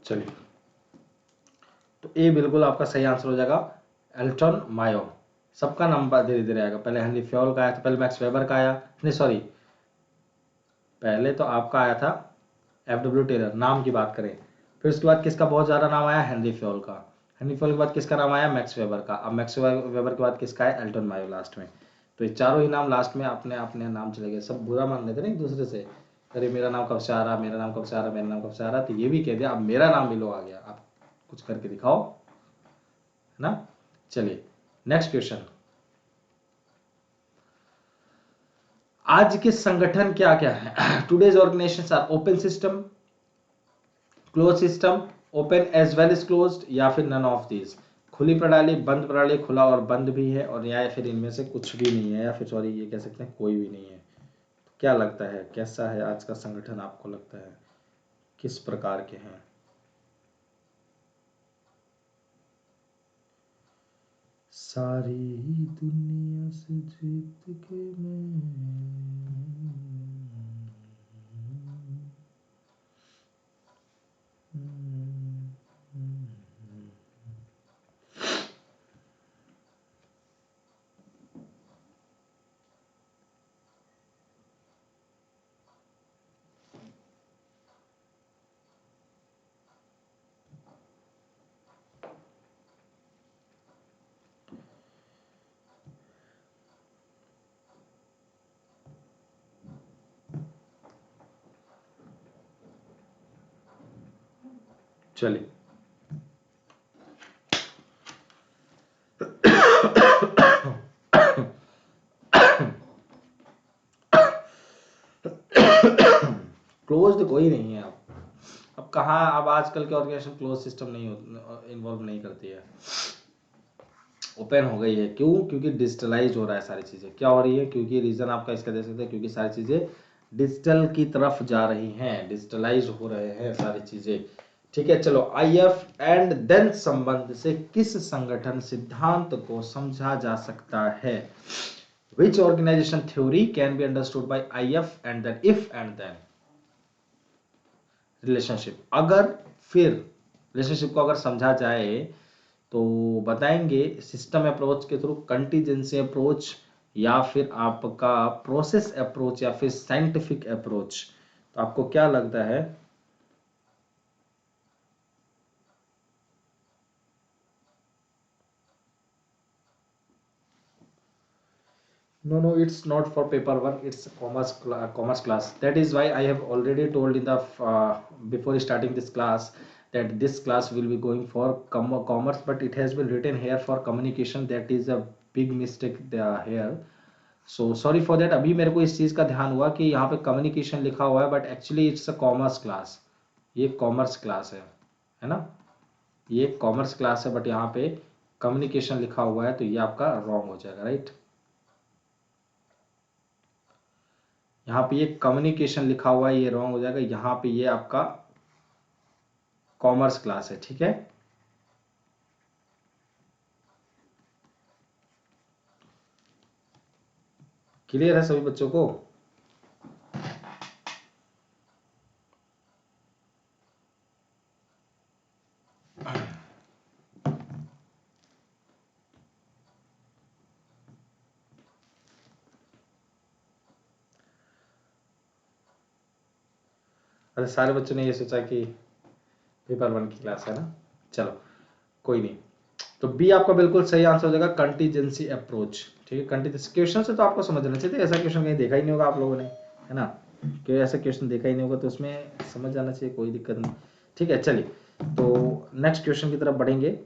चलिए, तो ए बिल्कुल आपका सही आंसर हो जाएगा, एल्टन मायो। सबका नाम धीरे धीरे आएगा, पहले हेनरी फ्योल का आया था, पहले मैक्स वेबर का आया, नहीं सॉरी, पहले तो आपका आया था एफ.डब्ल्यू. टेलर, नाम की बात करें। फिर उसके बाद किसका बहुत ज़्यादा नाम आया, हेनरी फ्योल का। हेनरी फ्योल के बाद किसका नाम आया, मैक्स वेबर का। अब मैक्स वेबर के बाद किसका है, एल्टन मायो लास्ट में। तो ये चारों ही नाम लास्ट में अपने अपने नाम चले गए। सब बुरा मान लेते ना एक दूसरे से, अरे मेरा नाम कब से आ रहा, मेरा नाम कब से आ रहा, मेरा नाम कब से आ रहा, तो ये भी कह दिया अब मेरा नाम भी लो आ गया, आप कुछ करके दिखाओ, है ना। चलिए नेक्स्ट क्वेश्चन, आज के संगठन क्या क्या है। Today's organisations are open system, close system, open as well as closed, या फिर नन ऑफ दीज। खुली प्रणाली, बंद प्रणाली, खुला और बंद भी है, और या फिर इनमें से कुछ भी नहीं है, या फिर सॉरी ये कह सकते हैं कोई भी नहीं है। क्या लगता है कैसा है आज का संगठन, आपको लगता है किस प्रकार के हैं। सारी दुनिया से जीत के मैं, चलिए क्लोज्ड कोई नहीं है। अब कहाँ, अब आजकल के ऑर्गेनाइजेशन क्लोज सिस्टम नहीं इन्वॉल्व नहीं करती है, ओपन हो गई है। क्यों, क्योंकि डिजिटलाइज हो रहा है सारी चीज़ें। क्या हो रही है, क्योंकि रीज़न आपका इसका दे सकते हैं, क्योंकि सारी चीज़ें डिजिटल की तरफ जा रही हैं, डिजिटलाइज हो रहे हैं सारी चीज़ें। ठीक है, चलो IF एंड देन संबंध से किस संगठन सिद्धांत को समझा जा सकता है। Which organization theory can be understood by IF and then, if and then relationship. अगर फिर रिलेशनशिप को अगर समझा जाए तो बताएंगे सिस्टम अप्रोच के थ्रू, कंटीजेंसी अप्रोच, या फिर आपका प्रोसेस अप्रोच, या फिर साइंटिफिक अप्रोच। तो आपको क्या लगता है। No, no, it's not for paper one. It's commerce class. That is why I have already told in the before starting this class that this class will be going for commerce, but it has been written here for communication. That is a big mistake there here. So sorry for that. अभी मेरे को इस चीज़ का ध्यान हुआ कि यहाँ पे कम्युनिकेशन लिखा हुआ है, but actually it's a commerce class. ये कॉमर्स क्लास है ना। ये कॉमर्स क्लास है, बट यहाँ पे कम्युनिकेशन लिखा हुआ है, तो ये आपका रॉन्ग हो जाएगा, राइट। यहाँ पे ये कम्युनिकेशन लिखा हुआ है, ये रॉन्ग हो जाएगा। यहाँ पे ये आपका कॉमर्स क्लास है, ठीक है। क्लियर है सभी बच्चों को। अरे सारे बच्चों ने ये सोचा कि पेपर वन की क्लास है ना। चलो कोई नहीं। तो बी आपका बिल्कुल सही आंसर हो जाएगा, कंटीजेंसी अप्रोच। ठीक है, कंटीजेंसी क्वेश्चन से तो आपको समझना चाहिए, ऐसा क्वेश्चन कहीं देखा ही नहीं होगा आप लोगों ने, है ना। क्यों ऐसा क्वेश्चन देखा ही नहीं होगा, तो उसमें समझ जाना चाहिए, कोई दिक्कत नहीं। ठीक है, चलिए तो नेक्स्ट क्वेश्चन की तरफ बढ़ेंगे।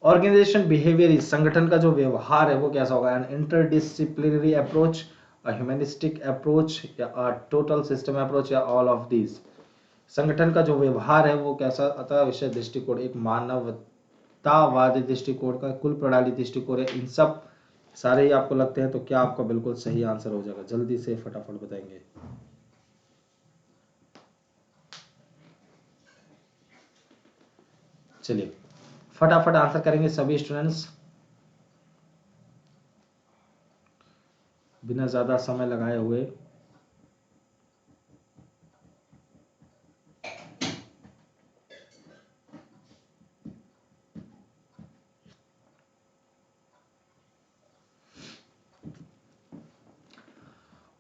ऑर्गेनाइजेशन बिहेवियर इज, संगठन का जो व्यवहार है वो कैसा होगा। एन इंटरडिसिप्लिनरी अप्रोच, अ ह्यूमनिस्टिक अप्रोच, या टोटल सिस्टम अप्रोच, या ऑल ऑफ दीज। संगठन का जो व्यवहार है वो कैसा अतः विषय दृष्टिकोण, एक मानवतावादी दृष्टिकोण का, कुल प्रणाली दृष्टिकोण है, इन सब सारे ही आपको लगते हैं। तो क्या आपका बिल्कुल सही आंसर हो जाएगा, जल्दी से फटाफट बताएंगे। चलिए फटाफट आंसर करेंगे सभी स्टूडेंट्स। बिना ज़्यादा समय लगाए हुए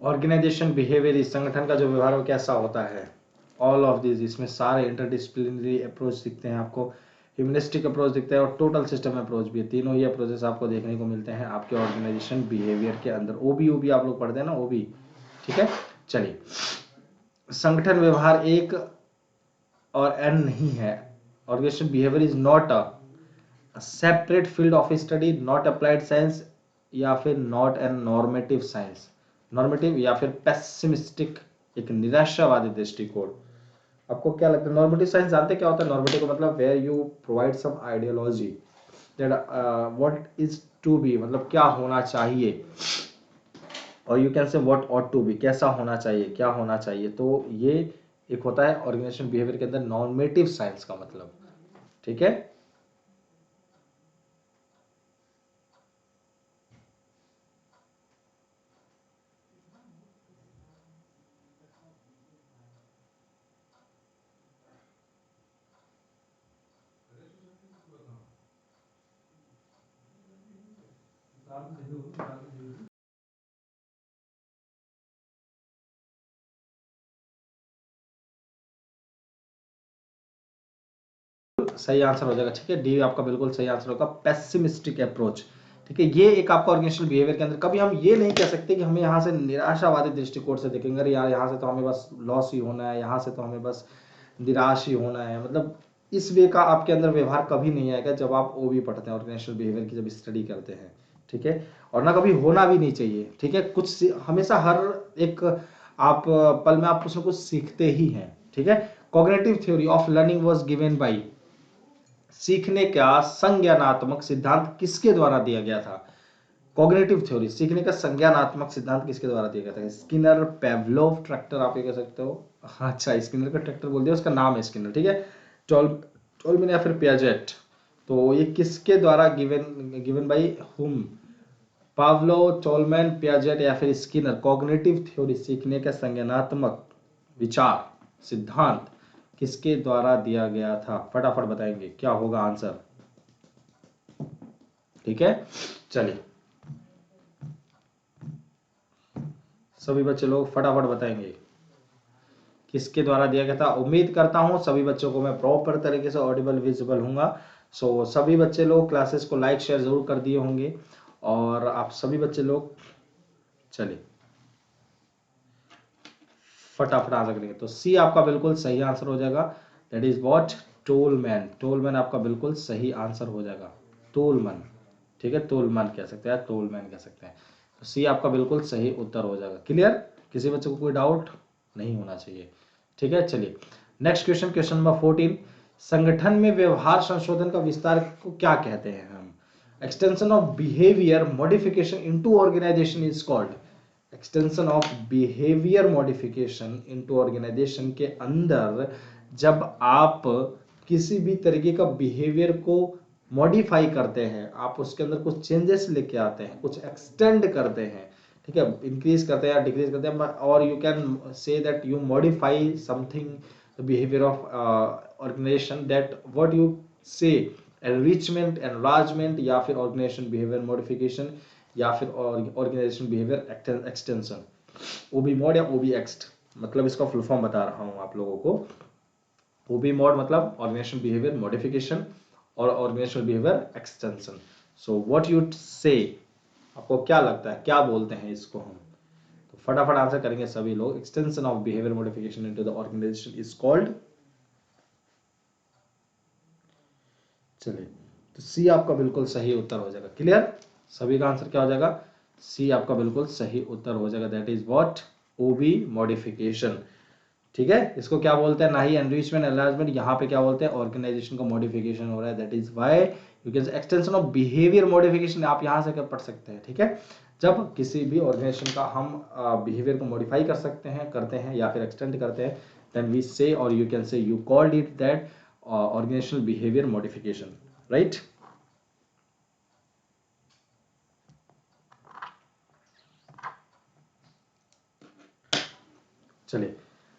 ऑर्गेनाइजेशन बिहेवियर, इस संगठन का जो व्यवहार वो कैसा होता है। ऑल ऑफ दिस, इसमें सारे इंटरडिसिप्लिनरी अप्रोच दिखते हैं आपको, ह्यूमनिस्टिक अप्रोच दिखता है और टोटल सिस्टम अप्रोच भी है। तीनों ही अप्रोचेस आपको देखने को मिलते हैं आपके ऑर्गेनाइजेशन बिहेवियर के अंदर। ओबी आप लोग पढ़ते हैं ना, ओबी, ठीक है। चलिए, संगठन व्यवहार एक और एन नहीं है। Organisation behaviour is not a separate field of study, not applied science, या फिर not an normative science, normative या फिर पेसिमिस्टिक, एक निराशावादी दृष्टिकोण। आपको क्या लगता है नॉर्मेटिव साइंस जानते क्या होता है? नॉर्मेटिव का मतलब where you provide some ideology that what is to be, मतलब क्या होना चाहिए, और you can say what ought to be, कैसा होना चाहिए, क्या होना चाहिए। तो ये एक होता है ऑर्गेनाइजेशन बिहेवियर के अंदर नॉर्मेटिव साइंस का मतलब, ठीक है। सही आंसर हो जाएगा, ठीक है। डी आपका बिल्कुल सही आंसर होगा, पेसिमिस्टिक अप्रोच, ठीक है। ये एक आपका ऑर्गेनाइजेशनल बिहेवियर के अंदर, कभी हम ये नहीं कह सकते कि हमें यहाँ से निराशावादी दृष्टिकोण से देखेंगे, अरे यार यहाँ से तो हमें बस लॉस ही होना है, यहाँ से तो हमें बस निराश ही होना है, मतलब इस वे का आपके अंदर व्यवहार कभी नहीं आएगा जब आप ओबी पढ़ते हैं, ऑर्गेनाइजेशनल बिहेवियर की जब स्टडी करते हैं, ठीक है। और ना कभी होना भी नहीं चाहिए, ठीक है। कुछ हमेशा हर एक आप पल में आप कुछ ना कुछ सीखते ही हैं, ठीक है। Cognitive theory of learning was given by, सीखने का संज्ञानात्मक सिद्धांत किसके द्वारा दिया गया था? कॉग्निटिव थ्योरी, सीखने का संज्ञानात्मक सिद्धांत किसके द्वारा दिया गया था? स्किनर, पेवलोव, ट्रैक्टर, आप ये कह सकते हो। अच्छा, स्किनर का ट्रैक्टर बोल दिया, उसका नाम है स्किनर, ठीक है। टोलमिन या फिर पियाजेट, तो ये किसके द्वारा given given by whom? Pavlov, Tolman, Piaget या फिर स्किनर। कॉग्निटिव थ्योरी, सीखने का संज्ञानात्मक विचार सिद्धांत किसके द्वारा दिया गया था? फटाफट बताएंगे क्या होगा आंसर, ठीक है। चलिए, सभी बच्चे लोग फटाफट बताएंगे किसके द्वारा दिया गया था। उम्मीद करता हूं सभी बच्चों को मैं प्रॉपर तरीके से ऑडिबल विजिबल हूंगा। सो सभी बच्चे लोग क्लासेस को लाइक शेयर जरूर कर दिए होंगे, और आप सभी बच्चे लोग, चलिए फटाफट आंसर करेंगे। तो सी आपका बिल्कुल सही आंसर हो जाएगा, that is what, Tolman. Tolman आपका बिल्कुल सही आंसर हो जाएगा, टोलमैन, ठीक है। टोलमैन कह सकते हैं, टोलमैन कह सकते हैं। तो सी आपका बिल्कुल सही उत्तर हो जाएगा। क्लियर? किसी बच्चे को कोई डाउट नहीं होना चाहिए, ठीक है। चलिए नेक्स्ट क्वेश्चन, क्वेश्चन नंबर 14, संगठन में व्यवहार संशोधन का विस्तार को क्या कहते हैं हम? Extension of behaviour modification into organisation is called, extension of behaviour modification into organisation के अंदर जब आप किसी भी तरीके का बिहेवियर को मॉडिफाई करते हैं, आप उसके अंदर कुछ चेंजेस लेके आते हैं, कुछ एक्सटेंड करते हैं, ठीक है, इंक्रीज करते हैं या डिक्रीज करते हैं, और you can say that you modify something the behaviour of organisation, that what you say enrichment, enlargement, या फिर ऑर्गेनाइजेशन बिहेवियर मॉडिफिकेशन, या फिर organisation behaviour extension. OB mod या ओबी एक्स्ट, मतलब इसका फुल फॉर्म बता रहा हूं आप लोगों को। ओबी मॉड मतलब ऑर्गेनाइजेशन बिहेवियर मॉडिफिकेशन और organisation behaviour extension. So what you say, आपको क्या लगता है क्या बोलते हैं इसको हम? तो फटाफट आंसर करेंगे सभी लोग। Extension of behaviour modification into the organisation is called, चलिए तो सी आपका बिल्कुल सही उत्तर हो जाएगा। क्लियर? सभी का आंसर क्या हो जाएगा? सी आपका बिल्कुल सही उत्तर हो जाएगा, that is what, OB modification, ठीक है। इसको क्या बोलते हैं? ना ही एनरिचमेंट एनलार्जमेंट, यहाँ पे क्या बोलते हैं? ऑर्गेनाइजेशन का मॉडिफिकेशन हो रहा है, that is why you can extension of behaviour modification, आप यहाँ से क्या पढ़ सकते हैं, ठीक है। जब किसी भी ऑर्गेनाइजेशन का हम बिहेवियर को मॉडिफाई कर सकते हैं, करते हैं या फिर एक्सटेंड करते हैं, देन वी से, और you can say, you called it that organizational behaviour modification, right. चलिए,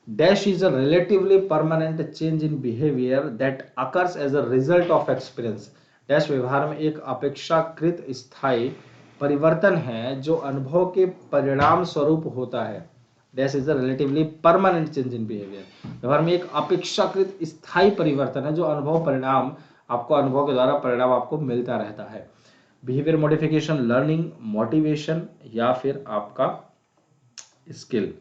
dash is a relatively permanent change in behaviour that occurs as a result of experience. Dash व्यवहार में एक अपेक्षाकृत स्थायी परिवर्तन है जो अनुभव के परिणाम स्वरूप होता है। Dash is a relatively permanent change in behaviour, व्यवहार में एक अपेक्षाकृत स्थायी परिवर्तन है जो अनुभव परिणाम, आपको अनुभव के द्वारा परिणाम आपको मिलता रहता है। बिहेवियर मॉडिफिकेशन, लर्निंग, मोटिवेशन या फिर आपका स्किल।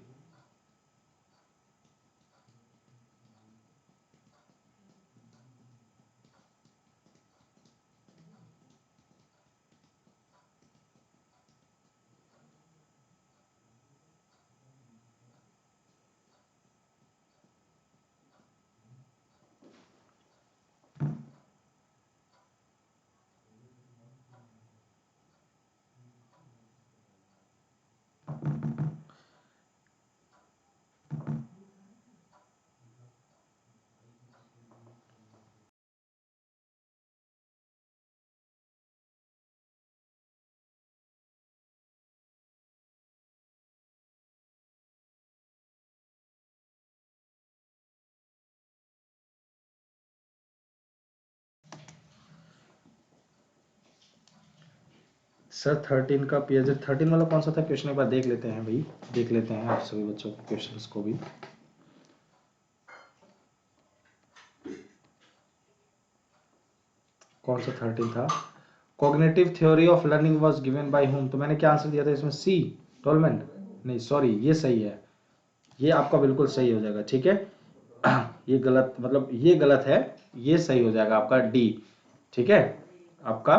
सर 13 का पीएच 13 वाला कौन सा था क्वेश्चन, एक बार देख लेते हैं भाई, देख लेते हैं आप सभी बच्चों के क्वेश्चंस को भी। कौन सा 13 था? Cognitive theory of learning was given by home, तो मैंने क्या आंसर दिया था इसमें? सी, टोलमैन। नहीं सॉरी, ये सही है, ये आपका बिल्कुल सही हो जाएगा, ठीक है। ये गलत, मतलब ये गलत है, ये सही हो जाएगा आपका डी, ठीक है। आपका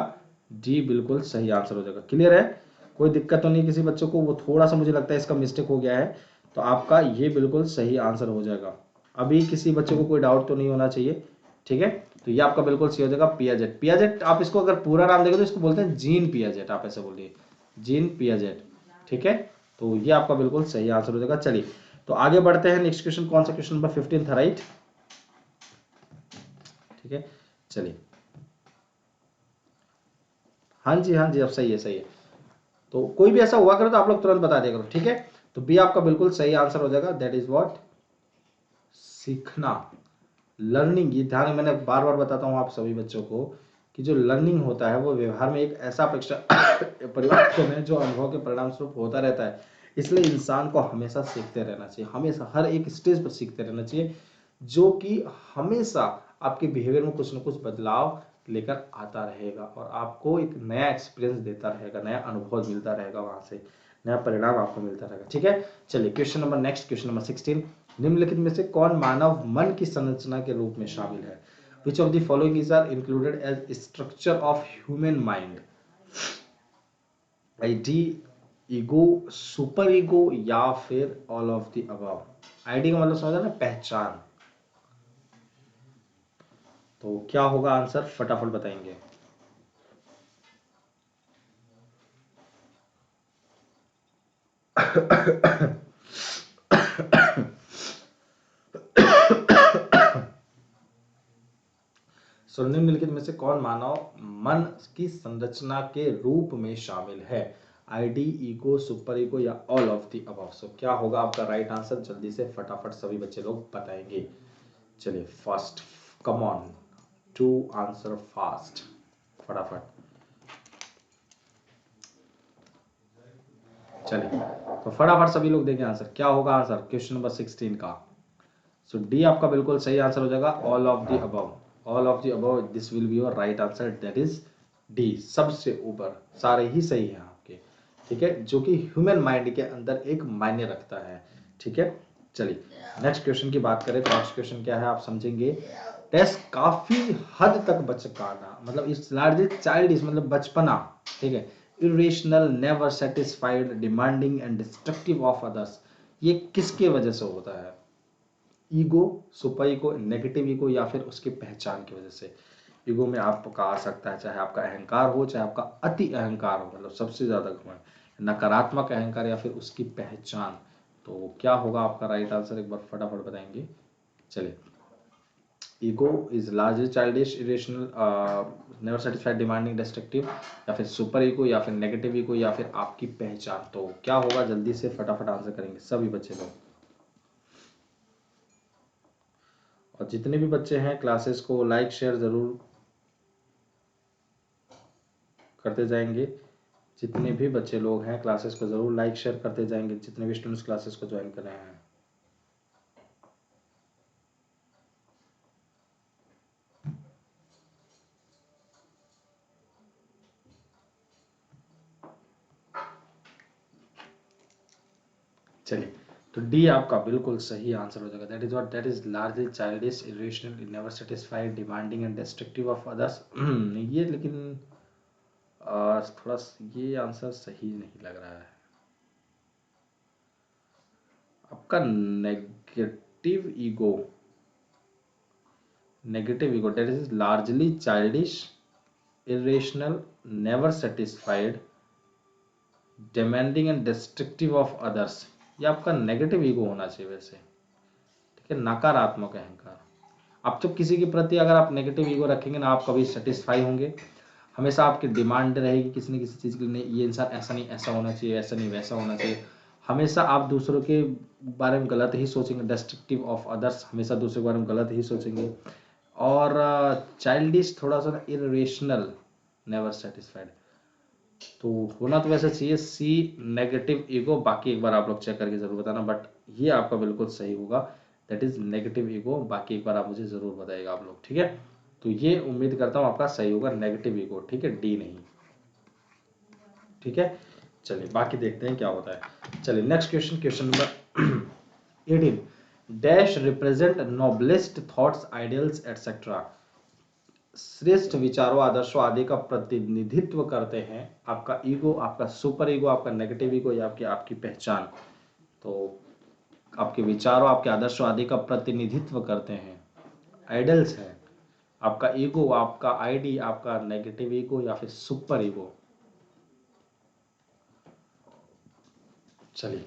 डी बिल्कुल सही आंसर हो जाएगा। क्लियर है, कोई दिक्कत तो नहीं किसी बच्चों को? वो थोड़ा सा मुझे लगता है इसका मिस्टेक हो गया है, तो आपका ये बिल्कुल सही आंसर हो जाएगा। अभी किसी बच्चे को कोई डाउट तो नहीं होना चाहिए, ठीक है। तो ये आपका बिल्कुल सही हो जाएगा, पियाजेट। पियाजेट आप इसको अगर पूरा नाम देखें तो इसको बोलते हैं जीन पियाजेट, आप ऐसे बोलिए, जीन पियाजेट, ठीक है। तो ये आपका बिल्कुल सही आंसर हो जाएगा। चलिए, तो आगे बढ़ते हैं। नेक्स्ट क्वेश्चन कौन सा? क्वेश्चन नंबर 15 था, राइट? ठीक है, चलिए। हाँ जी, हाँ जी, अब सही है, सही है। तो कोई भी ऐसा हुआ करे तो आप लोग तुरंत बता दिया करो, ठीक है। तो बी आपका बिल्कुल सही आंसर हो जाएगा, दैट इज व्हाट, सीखना, लर्निंग। ये ध्यान, मैंने बार बार बताता हूँ आप सभी बच्चों को कि जो लर्निंग होता है वो व्यवहार में एक ऐसा अपेक्षा परिवर्तन है जो अनुभव के परिणाम स्वरूप होता रहता है। इसलिए इंसान को हमेशा सीखते रहना चाहिए, हमेशा हर एक स्टेज पर सीखते रहना चाहिए, जो कि हमेशा आपके बिहेवियर में कुछ ना कुछ बदलाव लेकर आता रहेगा और आपको एक नया एक्सपीरियंस देता रहेगा, नया अनुभव मिलता रहेगा, वहां से नया परिणाम आपको मिलता रहेगा, ठीक है। चलिए, question number next, question number 16। निम्नलिखित में से कौन मानव मन की संरचना के रूप में शामिल है? Which of the following is are included as structure of human mind? Id, ego, super ego या फिर all of the above? Id का मतलब समझा ना, पहचान। तो क्या होगा आंसर, फटाफट बताएंगे। सो निम्नलिखित में से कौन मानव मन की संरचना के रूप में शामिल है? आईडी, ईगो, सुपर ईगो या ऑल ऑफ द अबव? सो क्या होगा आपका राइट आंसर, जल्दी से फटाफट सभी बच्चे लोग बताएंगे। चलिए, fast, come on to answer fast, फटाफट। चलिए, तो फटाफट सभी लोग देंगे आंसर, क्या होगा आंसर क्वेश्चन नंबर 16 का? सो डी आपका बिल्कुल सही आंसर हो जाएगा, all of the above. All of the above, this will be your right answer, that is D, सबसे ऊपर। सारे ही सही हैं आपके, ठीक है, जो कि ह्यूमन माइंड के अंदर एक मायने रखता है, ठीक है। चलिए, नेक्स्ट क्वेश्चन की बात करें तो नेक्स्ट क्वेश्चन क्या है आप समझेंगे। टेस्ट काफी हद तक बचकाना, मतलब इस लार्ज चाइल्ड इज, मतलब बचपना, ठीक है। Irrational, never satisfied, demanding and destructive of others, ये किसके वजह से होता है? Ego, super ego, negative ego या फिर उसकी पहचान की वजह से? ईगो में आपका आ सकता है चाहे आपका अहंकार हो, चाहे आपका अति अहंकार हो, मतलब सबसे ज्यादा घमंड, नकारात्मक अहंकार या फिर उसकी पहचान। तो क्या होगा आपका राइट आंसर, एक बार फटाफट बताएंगे। चलिए, ego is large childish, irrational, never satisfied, demanding, destructive, या फिर सुपर ईगो या फिर नेगेटिव ईगो या फिर आपकी पहचान? तो क्या होगा, जल्दी से फटाफट आंसर करेंगे सभी बच्चे लोग। जितने भी बच्चे हैं क्लासेस को लाइक शेयर ज़रूर करते जाएंगे। जितने भी बच्चे लोग हैं क्लासेस को ज़रूर लाइक शेयर करते जाएंगे, जितने भी स्टूडेंट्स क्लासेस को ज्वाइन कर रहे हैं। चलिए, तो डी आपका बिल्कुल सही आंसर हो जाएगा। That is what, that is largely childish, irrational, never satisfied, demanding and destructive of others. ये लेकिन थोड़ा ये आंसर सही नहीं लग रहा है आपका। Negative ego, negative ego that is largely childish, irrational, never satisfied, demanding and destructive of others. ये आपका नेगेटिव ईगो होना चाहिए वैसे, ठीक है, नकारात्मक अहंकार। आप जब किसी के प्रति अगर आप नेगेटिव ईगो रखेंगे ना, आप कभी सेटिस्फाई होंगे, हमेशा आपकी डिमांड रहेगी किसी न किसी चीज़ के लिए, ये इंसान ऐसा नहीं ऐसा होना चाहिए, ऐसा नहीं वैसा होना चाहिए। हमेशा आप दूसरों के बारे में गलत ही सोचेंगे, डिस्ट्रक्टिव ऑफ अदर्स, हमेशा दूसरों के बारे में गलत ही सोचेंगे। और चाइल्डिश, थोड़ा सा इरेशनल, नेवर सेटिस्फाइड। तो होना तो वैसे चाहिए सी, नेगेटिव ईगो। बाकी एक बार आप लोग चेक करके जरूर बताना, बट ये आपका बिल्कुल सही होगा, दैट इज नेगेटिव ईगो। बाकी एक बार आप मुझे जरूर बताइएगा आप लोग, ठीक है। तो ये उम्मीद करता हूँ आपका सही होगा, नेगेटिव ईगो, ठीक है, डी नहीं, ठीक है। चलिए बाकी देखते हैं क्या होता है। चलिए next question, question number 18। Dash represent noblest thoughts, ideals etcetera. श्रेष्ठ विचारों, आदर्शों आदि का प्रतिनिधित्व करते हैं। आपका ईगो, आपका सुपर ईगो, आपका नेगेटिव ईगो, या आपकी आपकी पहचान। तो आपके विचारों, आपके आदर्शों आदि का प्रतिनिधित्व करते हैं, आइडल्स हैं। आपका ईगो, आपका आईडी, आपका नेगेटिव ईगो, या फिर सुपर ईगो। चलिए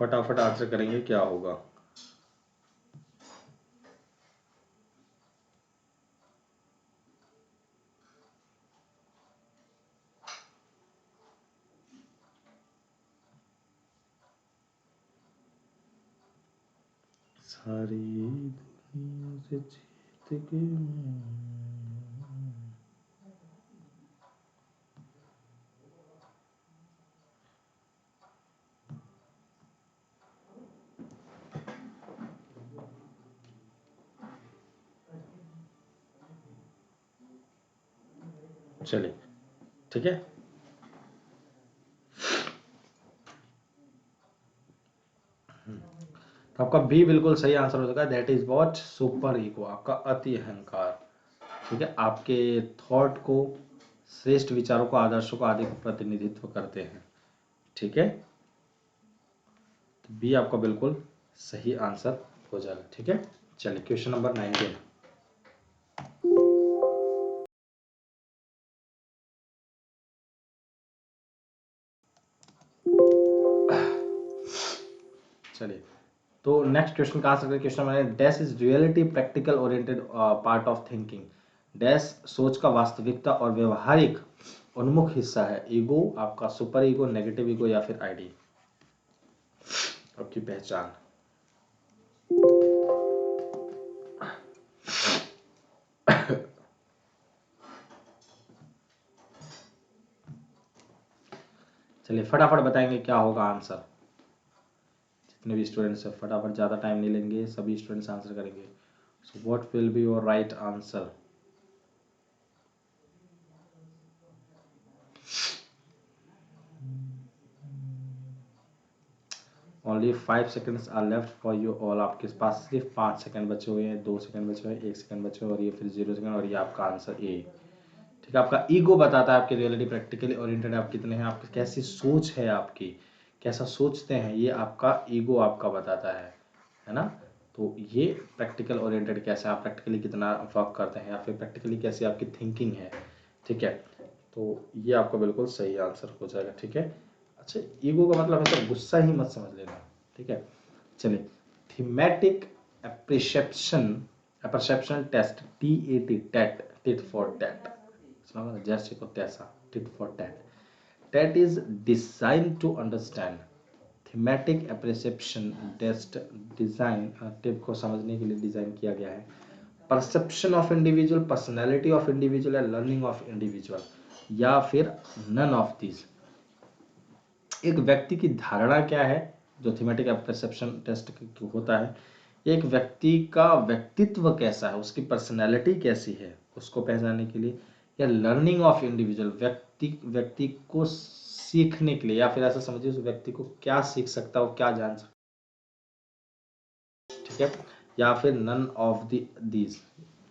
फटाफट आंसर करेंगे, क्या होगा। सारी दुनिया से जीत के चलिए, ठीक है। तो आपका बी बिल्कुल सही आंसर हो जाएगा, that is what, super ego, आपका अति अहंकार, ठीक है। आपके थॉट को, श्रेष्ठ विचारों को, आदर्शों को आदि का प्रतिनिधित्व करते हैं, ठीक है। तो बी आपका बिल्कुल सही आंसर हो जाएगा, ठीक है। चलिए क्वेश्चन नंबर 19। चलिए, तो नेक्स्ट क्वेश्चन कहाँ से, question number, dash is reality practical oriented part of thinking. Dash सोच का वास्तविकता और व्यवहारिक उन्मुख हिस्सा है। ईगो, आपका सुपर ईगो, नेगेटिव ईगो, या फिर आईडी, आपकी पहचान। चलिए फटाफट बताएंगे क्या होगा आंसर। जितने भी स्टूडेंट्स हैं फटाफट, ज़्यादा टाइम नहीं लेंगे, सभी स्टूडेंट्स आंसर करेंगे। So what will be your right answer. Only 5 seconds are left for you all. आपके पास सिर्फ 5 सेकंड बचे हुए हैं, 2 सेकंड बचे हुए हैं, 1 सेकंड बचे हुए हैं, और ये फिर 0 सेकंड, और ये आपका आंसर ए, ठीक है। आपका ईगो बताता है आपकी रियलिटी प्रैक्टिकली ओरिएंटेड आप कितने हैं, आपकी कैसी सोच है, आपकी कैसा सोचते हैं, ये आपका ईगो आपका बताता है ना। तो ये प्रैक्टिकल ओरिएंटेड कैसे, आप प्रैक्टिकली कितना वर्क करते हैं, या फिर प्रैक्टिकली कैसी आपकी थिंकिंग है, ठीक है। तो ये आपका बिल्कुल सही आंसर हो जाएगा, ठीक है। अच्छा, ईगो का मतलब है तो गुस्सा ही मत समझ लेना, ठीक है। चलिए, thematic apperception, perception test, TAT, TAT, tit for tat, जैसे को तैसा, tit for tat. TAT is design to understand, thematic appreciation test design टिप को समझने के लिए डिजाइन किया गया है। Perception of individual, personality of individual या लर्निंग ऑफ इंडिविजुअल, या फिर नन ऑफ दिस। एक व्यक्ति की धारणा क्या है, जो थीमेटिक परसेप्शन टेस्ट होता है, एक व्यक्ति का व्यक्तित्व कैसा है, उसकी पर्सनैलिटी कैसी है, उसको पहचानने के लिए, या लर्निंग ऑफ इंडिविजुअल, व्यक्ति को सीखने के लिए, या फिर ऐसा समझिए उस व्यक्ति को क्या सीख सकता है, वो क्या जान सकता है, ठीक है, या फिर नन ऑफ दीज।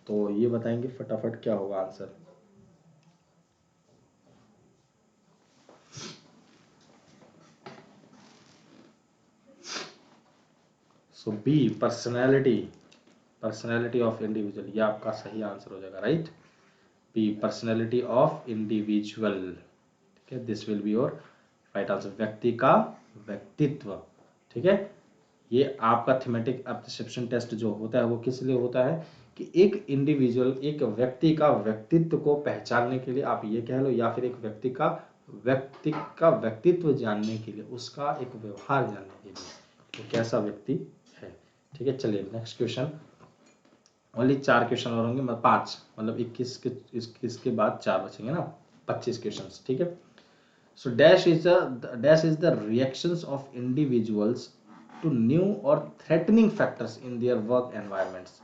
तो ये बताएंगे फटाफट क्या होगा answer. So B, personality of individual, ये आपका सही आंसर हो जाएगा, right. B, personality of individual, ठीक है, this will be your right answer, व्यक्ति का व्यक्तित्व, ठीक है। ये आपका थीमेटिक परसेप्शन टेस्ट जो होता है वो किस लिए होता है कि एक इंडिविजुअल, एक व्यक्ति का व्यक्तित्व को पहचानने के लिए आप ये कह लो, या फिर एक व्यक्ति का व्यक्तित्व जानने के लिए, उसका एक व्यवहार जानने के लिए, वो कैसा व्यक्ति है, ठीक है। चलिए नेक्स्ट क्वेश्चन, ओनली 4 क्वेश्चन और होंगे, मतलब 5, मतलब 21 के बाद 4 बचेंगे ना, 25 क्वेश्चन, ठीक है। So dash is the reactions of individuals to new और threatening factors in their work environments.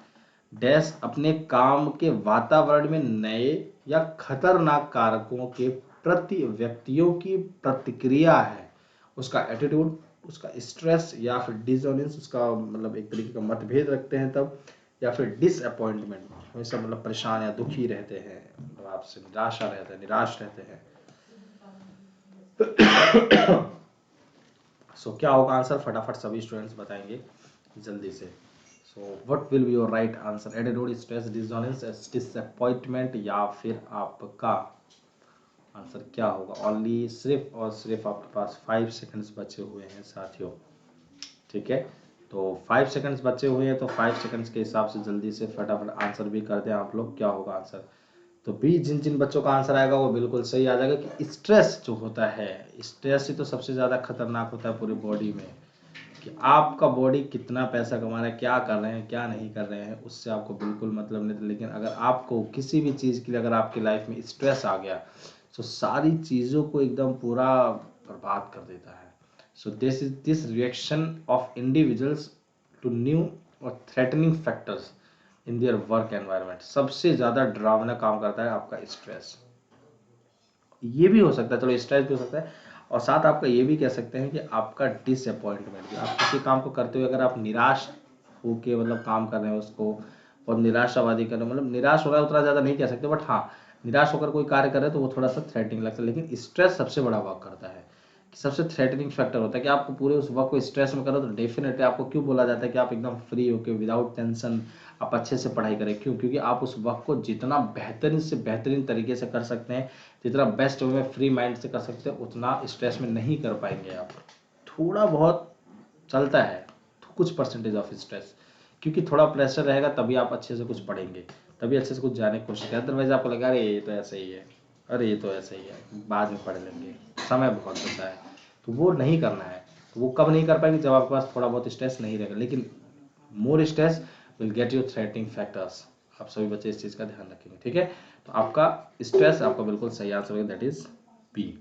Dash अपने काम के वातावरण में नए या खतरनाक कारकों के प्रति व्यक्तियों की प्रतिक्रिया है, उसका एटीट्यूड, उसका स्ट्रेस, या फिर डिसोनेंस, उसका मतलब एक तरीके का मतभेद रखते हैं तब, या फिर डिसअपॉइंटमेंट, हमेशा मतलब परेशान या दुखी रहते हैं, मतलब आपसे निराश रहते हैं। सो क्या होगा आंसर, फटाफट सभी स्टूडेंट्स बताएंगे जल्दी से। सो what will be your right answer, attitude, stress, dissonance, disappointment, या फिर आपका आंसर क्या होगा। ओनली सिर्फ और सिर्फ आपके पास 5 सेकंड्स बचे हुए हैं साथियों, ठीक है। तो 5 सेकंड्स बचे हुए हैं, तो 5 सेकंड्स के हिसाब से जल्दी से फटाफट आंसर भी कर दें आप लोग, क्या होगा आंसर। तो बी, जिन जिन बच्चों का आंसर आएगा वो बिल्कुल सही आ जाएगा कि स्ट्रेस जो होता है, स्ट्रेस ही तो सबसे ज़्यादा खतरनाक होता है पूरी बॉडी में, कि आपका बॉडी कितना पैसा कमा रहा है, क्या कर रहे हैं क्या नहीं कर रहे हैं, उससे आपको बिल्कुल मतलब नहीं। लेकिन अगर आपको किसी भी चीज़ के लिए अगर आपकी लाइफ में स्ट्रेस आ गया तो सारी चीज़ों को एकदम पूरा बर्बाद कर देता है। So this reaction of individuals to new और threatening factors in their work environment, सबसे ज़्यादा डरावना काम करता है आपका स्ट्रेस। ये भी हो सकता है, चलो स्ट्रेस भी हो सकता है, और साथ आपका ये भी कह सकते हैं कि आपका डिसअपॉइंटमेंट भी, आप किसी काम को करते हुए अगर आप निराश होके मतलब काम कर रहे हैं उसको, और निराशावादी कर रहे हैं, मतलब निराश हो रहा है उतना ज़्यादा नहीं कह सकते, बट हाँ निराश होकर कोई कार्य कर रहे हैं तो वो थोड़ा सा थ्रेटनिंग लगता है। लेकिन स्ट्रेस सबसे बड़ा वर्क करता है, कि सबसे थ्रेटनिंग फैक्टर होता है कि आपको पूरे उस वर्क को स्ट्रेस में करो, तो डेफिनेटली आपको क्यों बोला जाता है कि आप एकदम फ्री होकर विदाउट टेंशन आप अच्छे से पढ़ाई करें, क्यों, क्योंकि आप उस वर्क को जितना बेहतरीन से बेहतरीन तरीके से कर सकते हैं, जितना बेस्ट वे में फ्री माइंड से कर सकते हैं, उतना स्ट्रेस में नहीं कर पाएंगे आप। थोड़ा बहुत चलता है, तो कुछ परसेंटेज ऑफ स्ट्रेस, क्योंकि थोड़ा प्रेशर रहेगा तभी आप अच्छे से कुछ पढ़ेंगे, तभी अच्छे से कुछ जाने की कोशिश करें। अदरवाइज आपको लगा अरे ये तो ऐसे ही है, अरे ये तो ऐसे ही है, बाद में पढ़ लेंगे, समय बहुत बचा है, तो वो नहीं करना है। तो वो कब नहीं कर पाएंगे, जब आपके पास थोड़ा बहुत स्ट्रेस नहीं रहेगा। लेकिन more stress will get you threatening factors, आप सभी बच्चे इस चीज़ का ध्यान रखेंगे, ठीक है। तो आपका स्ट्रेस आपका बिल्कुल सही आंसर होगा, दैट इज बी,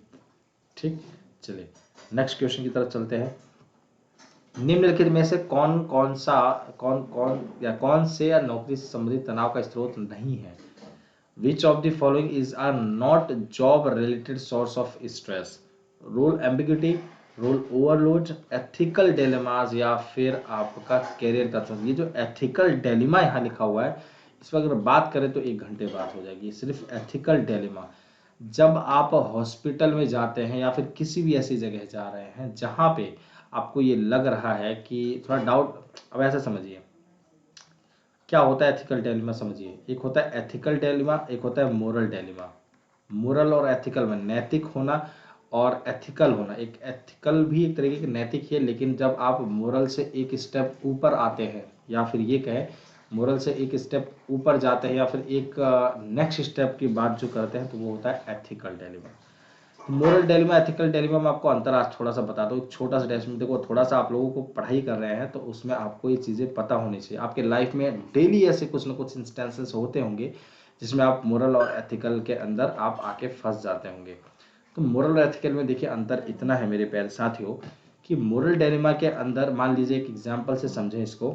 ठीक। चलिए नेक्स्ट क्वेश्चन की तरफ चलते हैं। निम्नलिखित में से कौन से या नौकरी से संबंधित तनाव का स्रोत नहीं है। Which of the following is are not job related source of stress. Role ambiguity, role overload, ethical dilemmas, या फिर आपका कैरियर का चॉइस। ये जो एथिकल डिलेमा यहाँ लिखा हुआ है, इस पर अगर बात करें तो 1 घंटे बात हो जाएगी, सिर्फ एथिकल डिलेमा। जब आप हॉस्पिटल में जाते हैं या फिर किसी भी ऐसी जगह जा रहे हैं जहाँ पे आपको ये लग रहा है कि थोड़ा डाउट, अब ऐसा समझिए क्या होता है एथिकल डिलेमा, समझिए। एक होता है एथिकल डिलेमा, एक होता है मोरल डिलेमा। मोरल और एथिकल में नैतिक होना और एथिकल होना, एक एथिकल भी एक तरीके की नैतिक है, लेकिन जब आप मोरल से एक स्टेप ऊपर आते हैं, या फिर ये कहें मोरल से एक स्टेप ऊपर जाते हैं या फिर एक नेक्स्ट स्टेप की बात जो करते हैं, तो वो होता है ethical dilemma. Moral dilemma, ethical dilemma में आपको अंतर आज थोड़ा सा बता दो, एक छोटा सा डेस्क में देखो, थोड़ा सा आप लोगों को पढ़ाई कर रहे हैं तो उसमें आपको ये चीज़ें पता होनी चाहिए। आपके लाइफ में डेली ऐसे कुछ ना कुछ इंस्टेंसेस होते होंगे जिसमें आप मोरल और एथिकल के अंदर आप आके फंस जाते होंगे। तो मोरल और एथिकल में देखिए अंतर इतना है मेरे प्यारे साथियों, कि मोरल डिलेमा के अंदर मान लीजिए एक एग्जाम्पल से समझें इसको,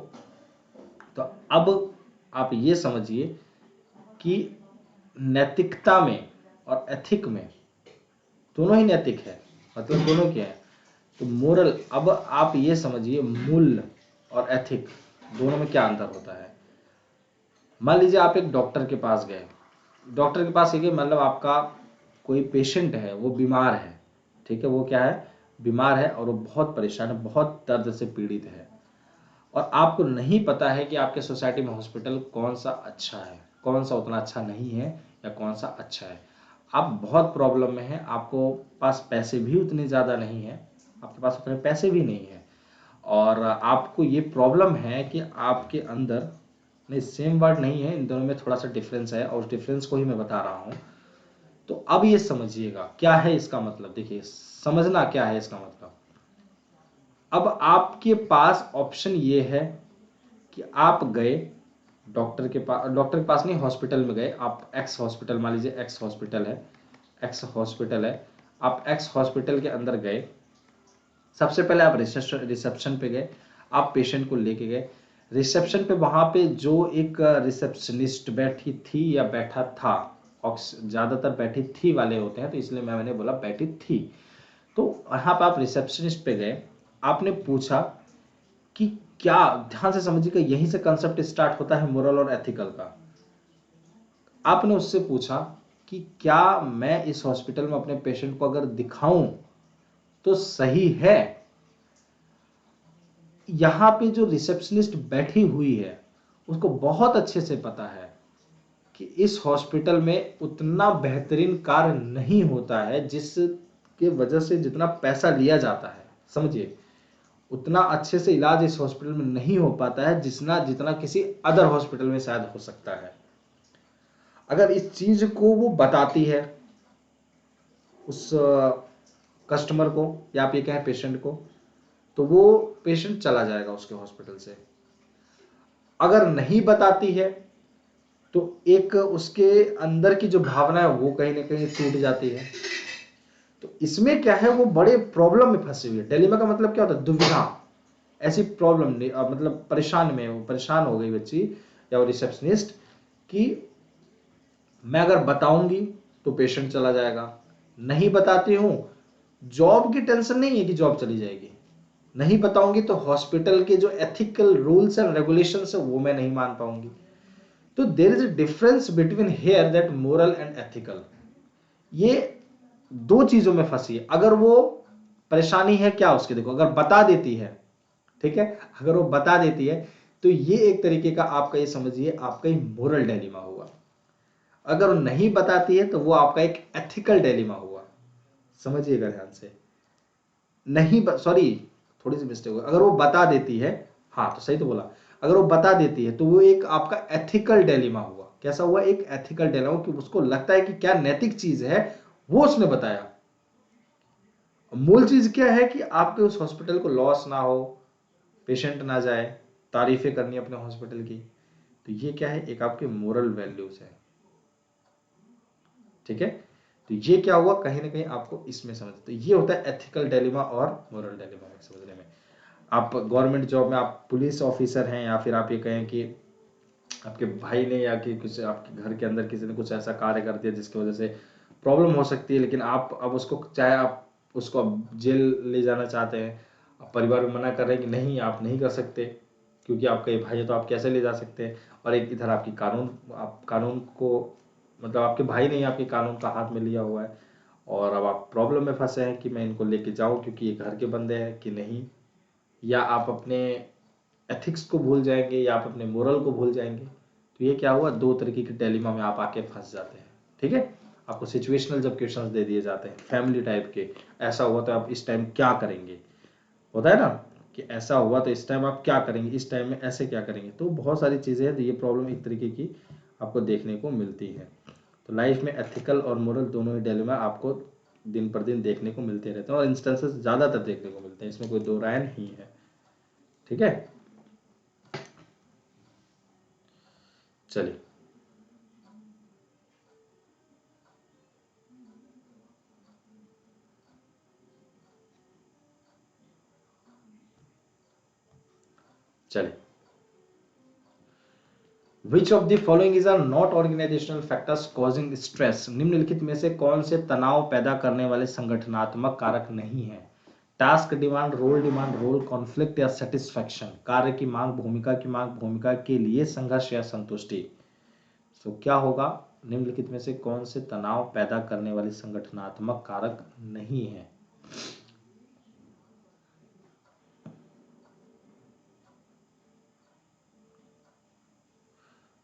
तो अब आप ये समझिए कि नैतिकता में और एथिक में दोनों ही नैतिक है, मतलब दोनों क्या है। तो मोरल, अब आप ये समझिए मूल्य और एथिक दोनों में क्या अंतर होता है। मान लीजिए आप एक डॉक्टर के पास गए, डॉक्टर के पास ये मतलब आपका कोई पेशेंट है, वो बीमार है, ठीक है, वो क्या है, बीमार है और वो बहुत परेशान है, बहुत दर्द से पीड़ित है, और आपको नहीं पता है कि आपके सोसाइटी में हॉस्पिटल कौन सा अच्छा है, कौन सा उतना अच्छा नहीं है, या कौन सा अच्छा है। आप बहुत प्रॉब्लम में हैं, आपको पास पैसे भी उतने ज़्यादा नहीं है, आपके पास उतने पैसे भी नहीं है, और आपको ये प्रॉब्लम है कि आपके अंदर, नहीं सेम वर्ड नहीं है, इन दोनों में थोड़ा सा डिफरेंस है और उस डिफरेंस को ही मैं बता रहा हूँ। तो अब ये समझिएगा क्या है इसका मतलब, देखिए समझना क्या है इसका मतलब। अब आपके पास ऑप्शन ये है कि आप गए डॉक्टर के पास नहीं, हॉस्पिटल में गए आप, एक्स हॉस्पिटल, मान लीजिए एक्स हॉस्पिटल है, एक्स हॉस्पिटल है, आप एक्स हॉस्पिटल के अंदर गए। सबसे पहले आप रिसेप्शन पे गए, आप पेशेंट को लेके गए रिसेप्शन पे। वहां पे जो एक रिसेप्शनिस्ट बैठी थी या बैठा था, ज्यादातर बैठी थी वाले होते हैं तो इसलिए मैंने बोला बैठी थी। तो यहाँ पे आप रिसेप्शनिस्ट पे गए, आपने पूछा कि क्या, ध्यान से समझिएगा, यहीं से कंसेप्ट स्टार्ट होता है मोरल और एथिकल का। आपने उससे पूछा कि क्या मैं इस हॉस्पिटल में अपने पेशेंट को अगर दिखाऊं तो सही है। यहां पे जो रिसेप्शनिस्ट बैठी हुई है उसको बहुत अच्छे से पता है कि इस हॉस्पिटल में उतना बेहतरीन कार्य नहीं होता है जिसके वजह से जितना पैसा लिया जाता है, समझिए, उतना अच्छे से इलाज इस हॉस्पिटल में नहीं हो पाता है जितना जितना किसी अदर हॉस्पिटल में शायद हो सकता है। अगर इस चीज को वो बताती है उस कस्टमर को, या आप ये कहें पेशेंट को, तो वो पेशेंट चला जाएगा उसके हॉस्पिटल से। अगर नहीं बताती है तो एक उसके अंदर की जो भावना है वो कहीं ना कहीं टूट जाती है। तो इसमें क्या है, वो बड़े प्रॉब्लम में फंसी हुई है। डिलेमा का मतलब क्या होता है, दुविधा, ऐसी प्रॉब्लम नहीं, मतलब परेशान में, वो परेशान हो गई बच्ची या वो रिसेप्शनिस्ट कि मैं अगर बताऊंगी तो पेशेंट चला जाएगा, नहीं बताती हूं, जॉब की टेंशन नहीं है कि जॉब चली जाएगी, नहीं बताऊंगी तो हॉस्पिटल के जो एथिकल रूल्स एंड रेगुलेशंस है वो मैं नहीं मान पाऊंगी। तो there is a difference between here that moral and ethical. ये दो चीजों में फंसी है। अगर वो परेशानी है क्या उसकी, देखो अगर बता देती है, ठीक है, अगर वो बता देती है तो ये एक तरीके का आपका, ये समझिए आपका ही मोरल डिलेमा हुआ। अगर वो नहीं बताती है तो वो आपका एक एथिकल डिलेमा हुआ। समझिएगा ध्यान से, नहीं सॉरी, थोड़ी सी मिस्टेक हुई, अगर वो बता देती है, हाँ तो सही तो बोला, अगर वो बता देती है तो वो एक आपका एथिकल डिलेमा हुआ। कैसा हुआ, एक एथिकल डिलेमा, कि उसको लगता है कि क्या नैतिक चीज है वो उसने बताया। मूल चीज क्या है कि आपके उस हॉस्पिटल को लॉस ना हो, पेशेंट ना जाए, तारीफें करनी अपने हॉस्पिटल की। तो ये क्या है, एक आपके मोरल वैल्यूज है, ठीक है। तो ये क्या हुआ, कहीं ना कहीं आपको इसमें समझ, तो ये होता है एथिकल डिलेमा और मोरल डिलेमा में समझने में। आप गवर्नमेंट जॉब में आप पुलिस ऑफिसर हैं, या फिर आप ये कहें कि आपके भाई ने या कि कुछ आपके घर के अंदर किसी ने कुछ ऐसा कार्य कर दिया जिसकी वजह से प्रॉब्लम हो सकती है, लेकिन आप अब उसको, चाहे आप उसको अब जेल ले जाना चाहते हैं, अब परिवार में मना कर रहे हैं कि नहीं आप नहीं कर सकते क्योंकि आपका ये भाई है, तो आप कैसे ले जा सकते हैं। और एक इधर आपकी कानून, आप कानून को, मतलब आपके भाई ने आपके कानून का हाथ में लिया हुआ है, और अब आप प्रॉब्लम में फंसे हैं कि मैं इनको लेके जाऊं क्योंकि ये घर के बंदे हैं कि नहीं, या आप अपने एथिक्स को भूल जाएंगे या आप अपने मोरल को भूल जाएंगे। तो ये क्या हुआ, दो तरीके के डिलेमा में आप आके फंस जाते हैं, ठीक है। आपको सिचुएशनल जब क्वेश्चंस दे दिए जाते हैं फैमिली टाइप के, ऐसा हुआ तो आप इस टाइम क्या करेंगे, होता है ना कि ऐसा हुआ तो इस टाइम आप क्या करेंगे, इस टाइम में ऐसे क्या करेंगे। तो बहुत सारी चीज़ें हैं, तो ये प्रॉब्लम एक तरीके की आपको देखने को मिलती है। तो लाइफ में एथिकल और मोरल दोनों ही डिलेमा आपको दिन पर दिन देखने को मिलते रहते हैं और इंस्टेंसेस ज़्यादातर देखने को मिलते हैं, इसमें कोई दो राय नहीं है। ठीक है, चलिए चलिए which of the following is are not organisational factors causing stress. निम्नलिखित में से कौन से तनाव पैदा करने वाले संगठनात्मक कारक नहीं है। टास्क डिमांड, रोल कॉन्फ्लिक्ट या सेटिस्फैक्शन, कार्य की मांग, भूमिका के लिए संघर्ष या संतुष्टि। तो क्या होगा, निम्नलिखित में से कौन से तनाव पैदा करने वाले संगठनात्मक कारक नहीं है।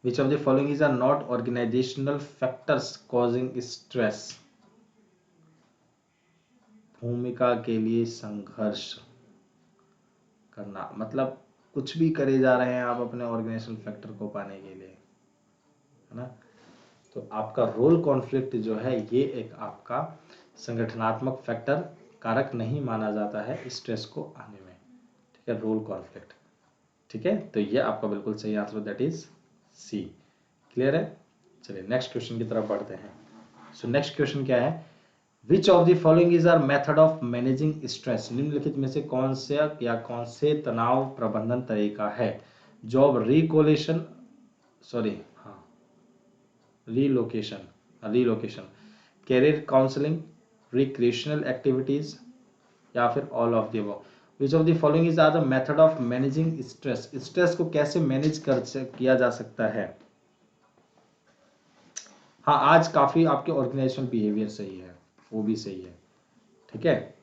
Which of the following is are not organizational factors causing stress? भूमिका के लिए संघर्ष करना, मतलब कुछ भी करे जा रहे हैं आप अपने ऑर्गेनाइजेशनल फैक्टर को पाने के लिए, है ना। तो आपका रोल कॉन्फ्लिक्ट जो है ये एक आपका संगठनात्मक फैक्टर कारक नहीं माना जाता है स्ट्रेस को आने में। ठीक है, रोल कॉन्फ्लिक्ट। ठीक है, तो ये आपका बिल्कुल सही answer, that is C. Clear है। चलिए नेक्स्ट क्वेश्चन की तरफ बढ़ते हैं। सो नेक्स्ट क्वेश्चन क्या है, which of the following is are method of managing stress. निम्नलिखित में से कौन से तनाव प्रबंधन तरीका है। जॉब रिकोलेशन, सॉरी हाँ relocation, career counselling, recreational activities या फिर all of the above. Which of the following is are the method of managing stress. Stress को कैसे मैनेज किया जा सकता है। हाँ, आज काफी आपके ऑर्गेनाइजेशनल बिहेवियर सही है, वो भी सही है। ठीक है,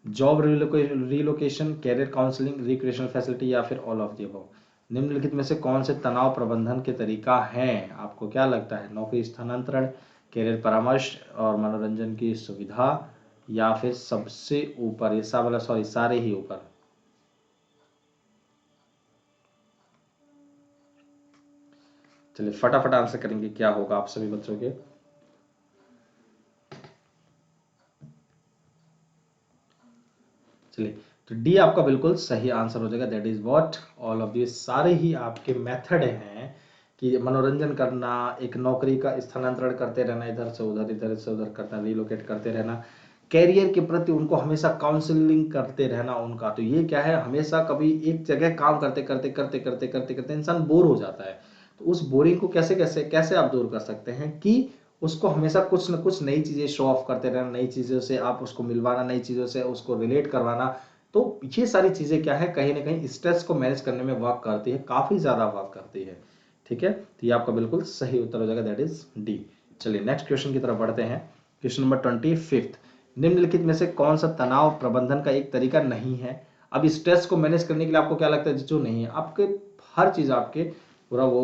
job relocation, career counselling, recreational facility या फिर ऑल ऑफ द अबव। निम्नलिखित में से कौन से तनाव प्रबंधन के तरीका हैं, आपको क्या लगता है। नौकरी स्थानांतरण, कैरियर परामर्श और मनोरंजन की सुविधा या फिर सबसे ऊपर, ये सब वाला सॉरी सारे ही ऊपर। चलिए फटाफट आंसर करेंगे, क्या होगा आप सभी बच्चों के। चलिए, तो डी आपका बिल्कुल सही आंसर हो जाएगा, that is what all of this. सारे ही आपके मेथड हैं कि मनोरंजन करना, एक नौकरी का स्थानांतरण करते रहना, इधर से उधर करना, रिलोकेट करते रहना, कैरियर के प्रति उनको हमेशा काउंसलिंग करते रहना उनका। तो ये क्या है, हमेशा कभी एक जगह काम करते इंसान बोर हो जाता है। तो उस बोरिंग को कैसे कैसे कैसे आप दूर कर सकते हैं कि उसको हमेशा कुछ न कुछ नई चीजें शो ऑफ करते रहना, नई चीजों से आप उसको मिलवाना, नई चीजों से उसको रिलेट करवाना। तो ये सारी चीजें क्या है, कहीं ना कहीं स्ट्रेस को मैनेज करने में वर्क करती है, काफी ज्यादा वर्क करती है। ठीक है, तो ये आपका बिल्कुल सही उत्तर हो जाएगा, दैट इज डी। चलिए नेक्स्ट क्वेश्चन की तरफ बढ़ते हैं। Question number 25। निम्नलिखित में से कौन सा तनाव प्रबंधन का एक तरीका नहीं है। अब स्ट्रेस को मैनेज करने के लिए आपको क्या लगता है, जो नहीं है आपके, हर चीज आपके पूरा वो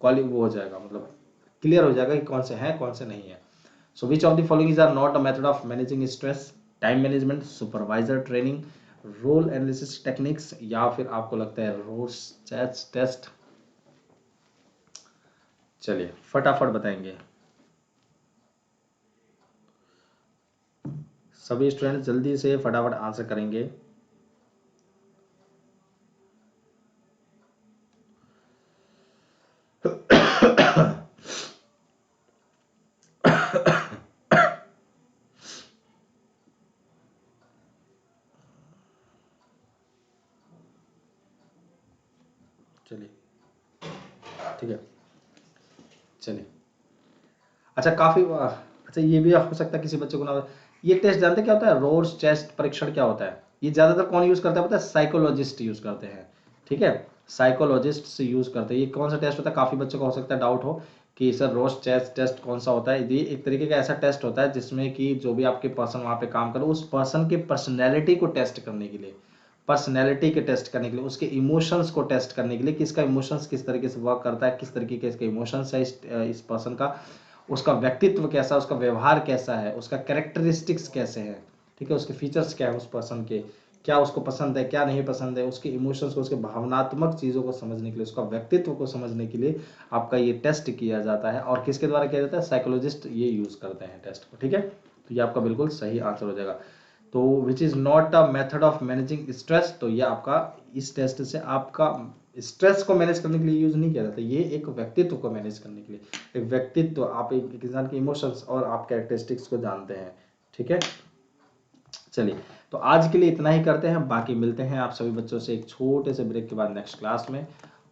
वो हो जाएगा, मतलब क्लियर हो जाएगा कि कौन से हैं कौन से नहीं है। So which of the following is are not a method of managing stress. Time management, supervisor training, role analysis techniques या फिर आपको लगता है रोज टेस्ट। चलिए फटाफट बताएंगे सभी स्टूडेंट, जल्दी से फटाफट आंसर करेंगे। चलिए ठीक है, चलिए अच्छा काफी अच्छा, ये भी हो सकता है किसी बच्चे को ना। ये टेस्ट जानते क्या होता है, रोज चेस्ट परीक्षण क्या होता है। ये ज्यादातर कौन यूज करता है पता है, साइकोलॉजिस्ट यूज करते हैं। ठीक है, साइकोलॉजिस्ट से यूज करते हैं। ये कौन सा टेस्ट होता है, काफी बच्चों को हो सकता है डाउट हो कि सर रोज चेस्ट टेस्ट कौन सा होता है। ये एक तरीके का ऐसा टेस्ट होता है जिसमें कि जो भी आपके पर्सन वहां पे काम करे, उस पर्सन के पर्सनैलिटी को टेस्ट करने के लिए, उसके इमोशंस को टेस्ट करने के लिए, कि इसका इमोशंस किस तरीके से वर्क करता है, किस तरीके के इसके इमोशंस है इस पर्सन का, उसका व्यक्तित्व कैसा, उसका व्यवहार कैसा है, उसका कैरेक्टरिस्टिक्स कैसे है। ठीक है, उसके फीचर्स क्या है उस पर्सन के, क्या उसको पसंद है, क्या नहीं पसंद है, उसके इमोशंस को, उसके भावनात्मक चीज़ों को समझने के लिए, उसका व्यक्तित्व को समझने के लिए आपका ये टेस्ट किया जाता है। और किसके द्वारा किया जाता है? साइकोलॉजिस्ट ये यूज़ करते हैं टेस्ट को। ठीक है, तो ये आपका बिल्कुल सही आंसर हो जाएगा। तो which is not a method of managing stress, तो ये आपका इस टेस्ट से आपका स्ट्रेस को मैनेज करने के लिए यूज नहीं किया जाता, ये एक व्यक्तित्व को मैनेज करने के लिए, एक व्यक्तित्व, आप एक इंसान के इमोशंस और आप कैरेक्टरिस्टिक्स को जानते हैं। ठीक है, चलिए तो आज के लिए इतना ही करते हैं, बाकी मिलते हैं आप सभी बच्चों से एक छोटे से ब्रेक के बाद नेक्स्ट क्लास में,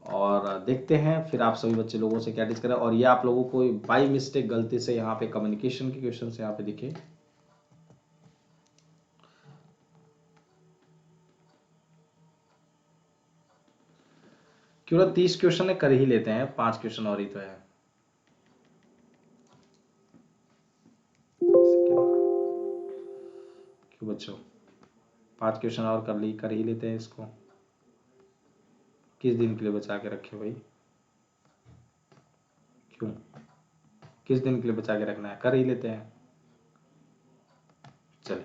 और देखते हैं फिर आप सभी बच्चे लोगों से क्या डिस्कस करें। और ये आप लोगों को बाई मिस्टेक गलती से यहाँ पे कम्युनिकेशन के क्वेश्चन यहाँ पे दिखे, क्यों ना 30 क्वेश्चन कर ही लेते हैं, 5 क्वेश्चन और ही तो है। क्यों बच्चों, 5 क्वेश्चन और कर ही लेते हैं इसको, किस दिन के लिए बचा के रखे भाई, क्यों, किस दिन के लिए बचा के रखना है, कर ही लेते हैं। चलिए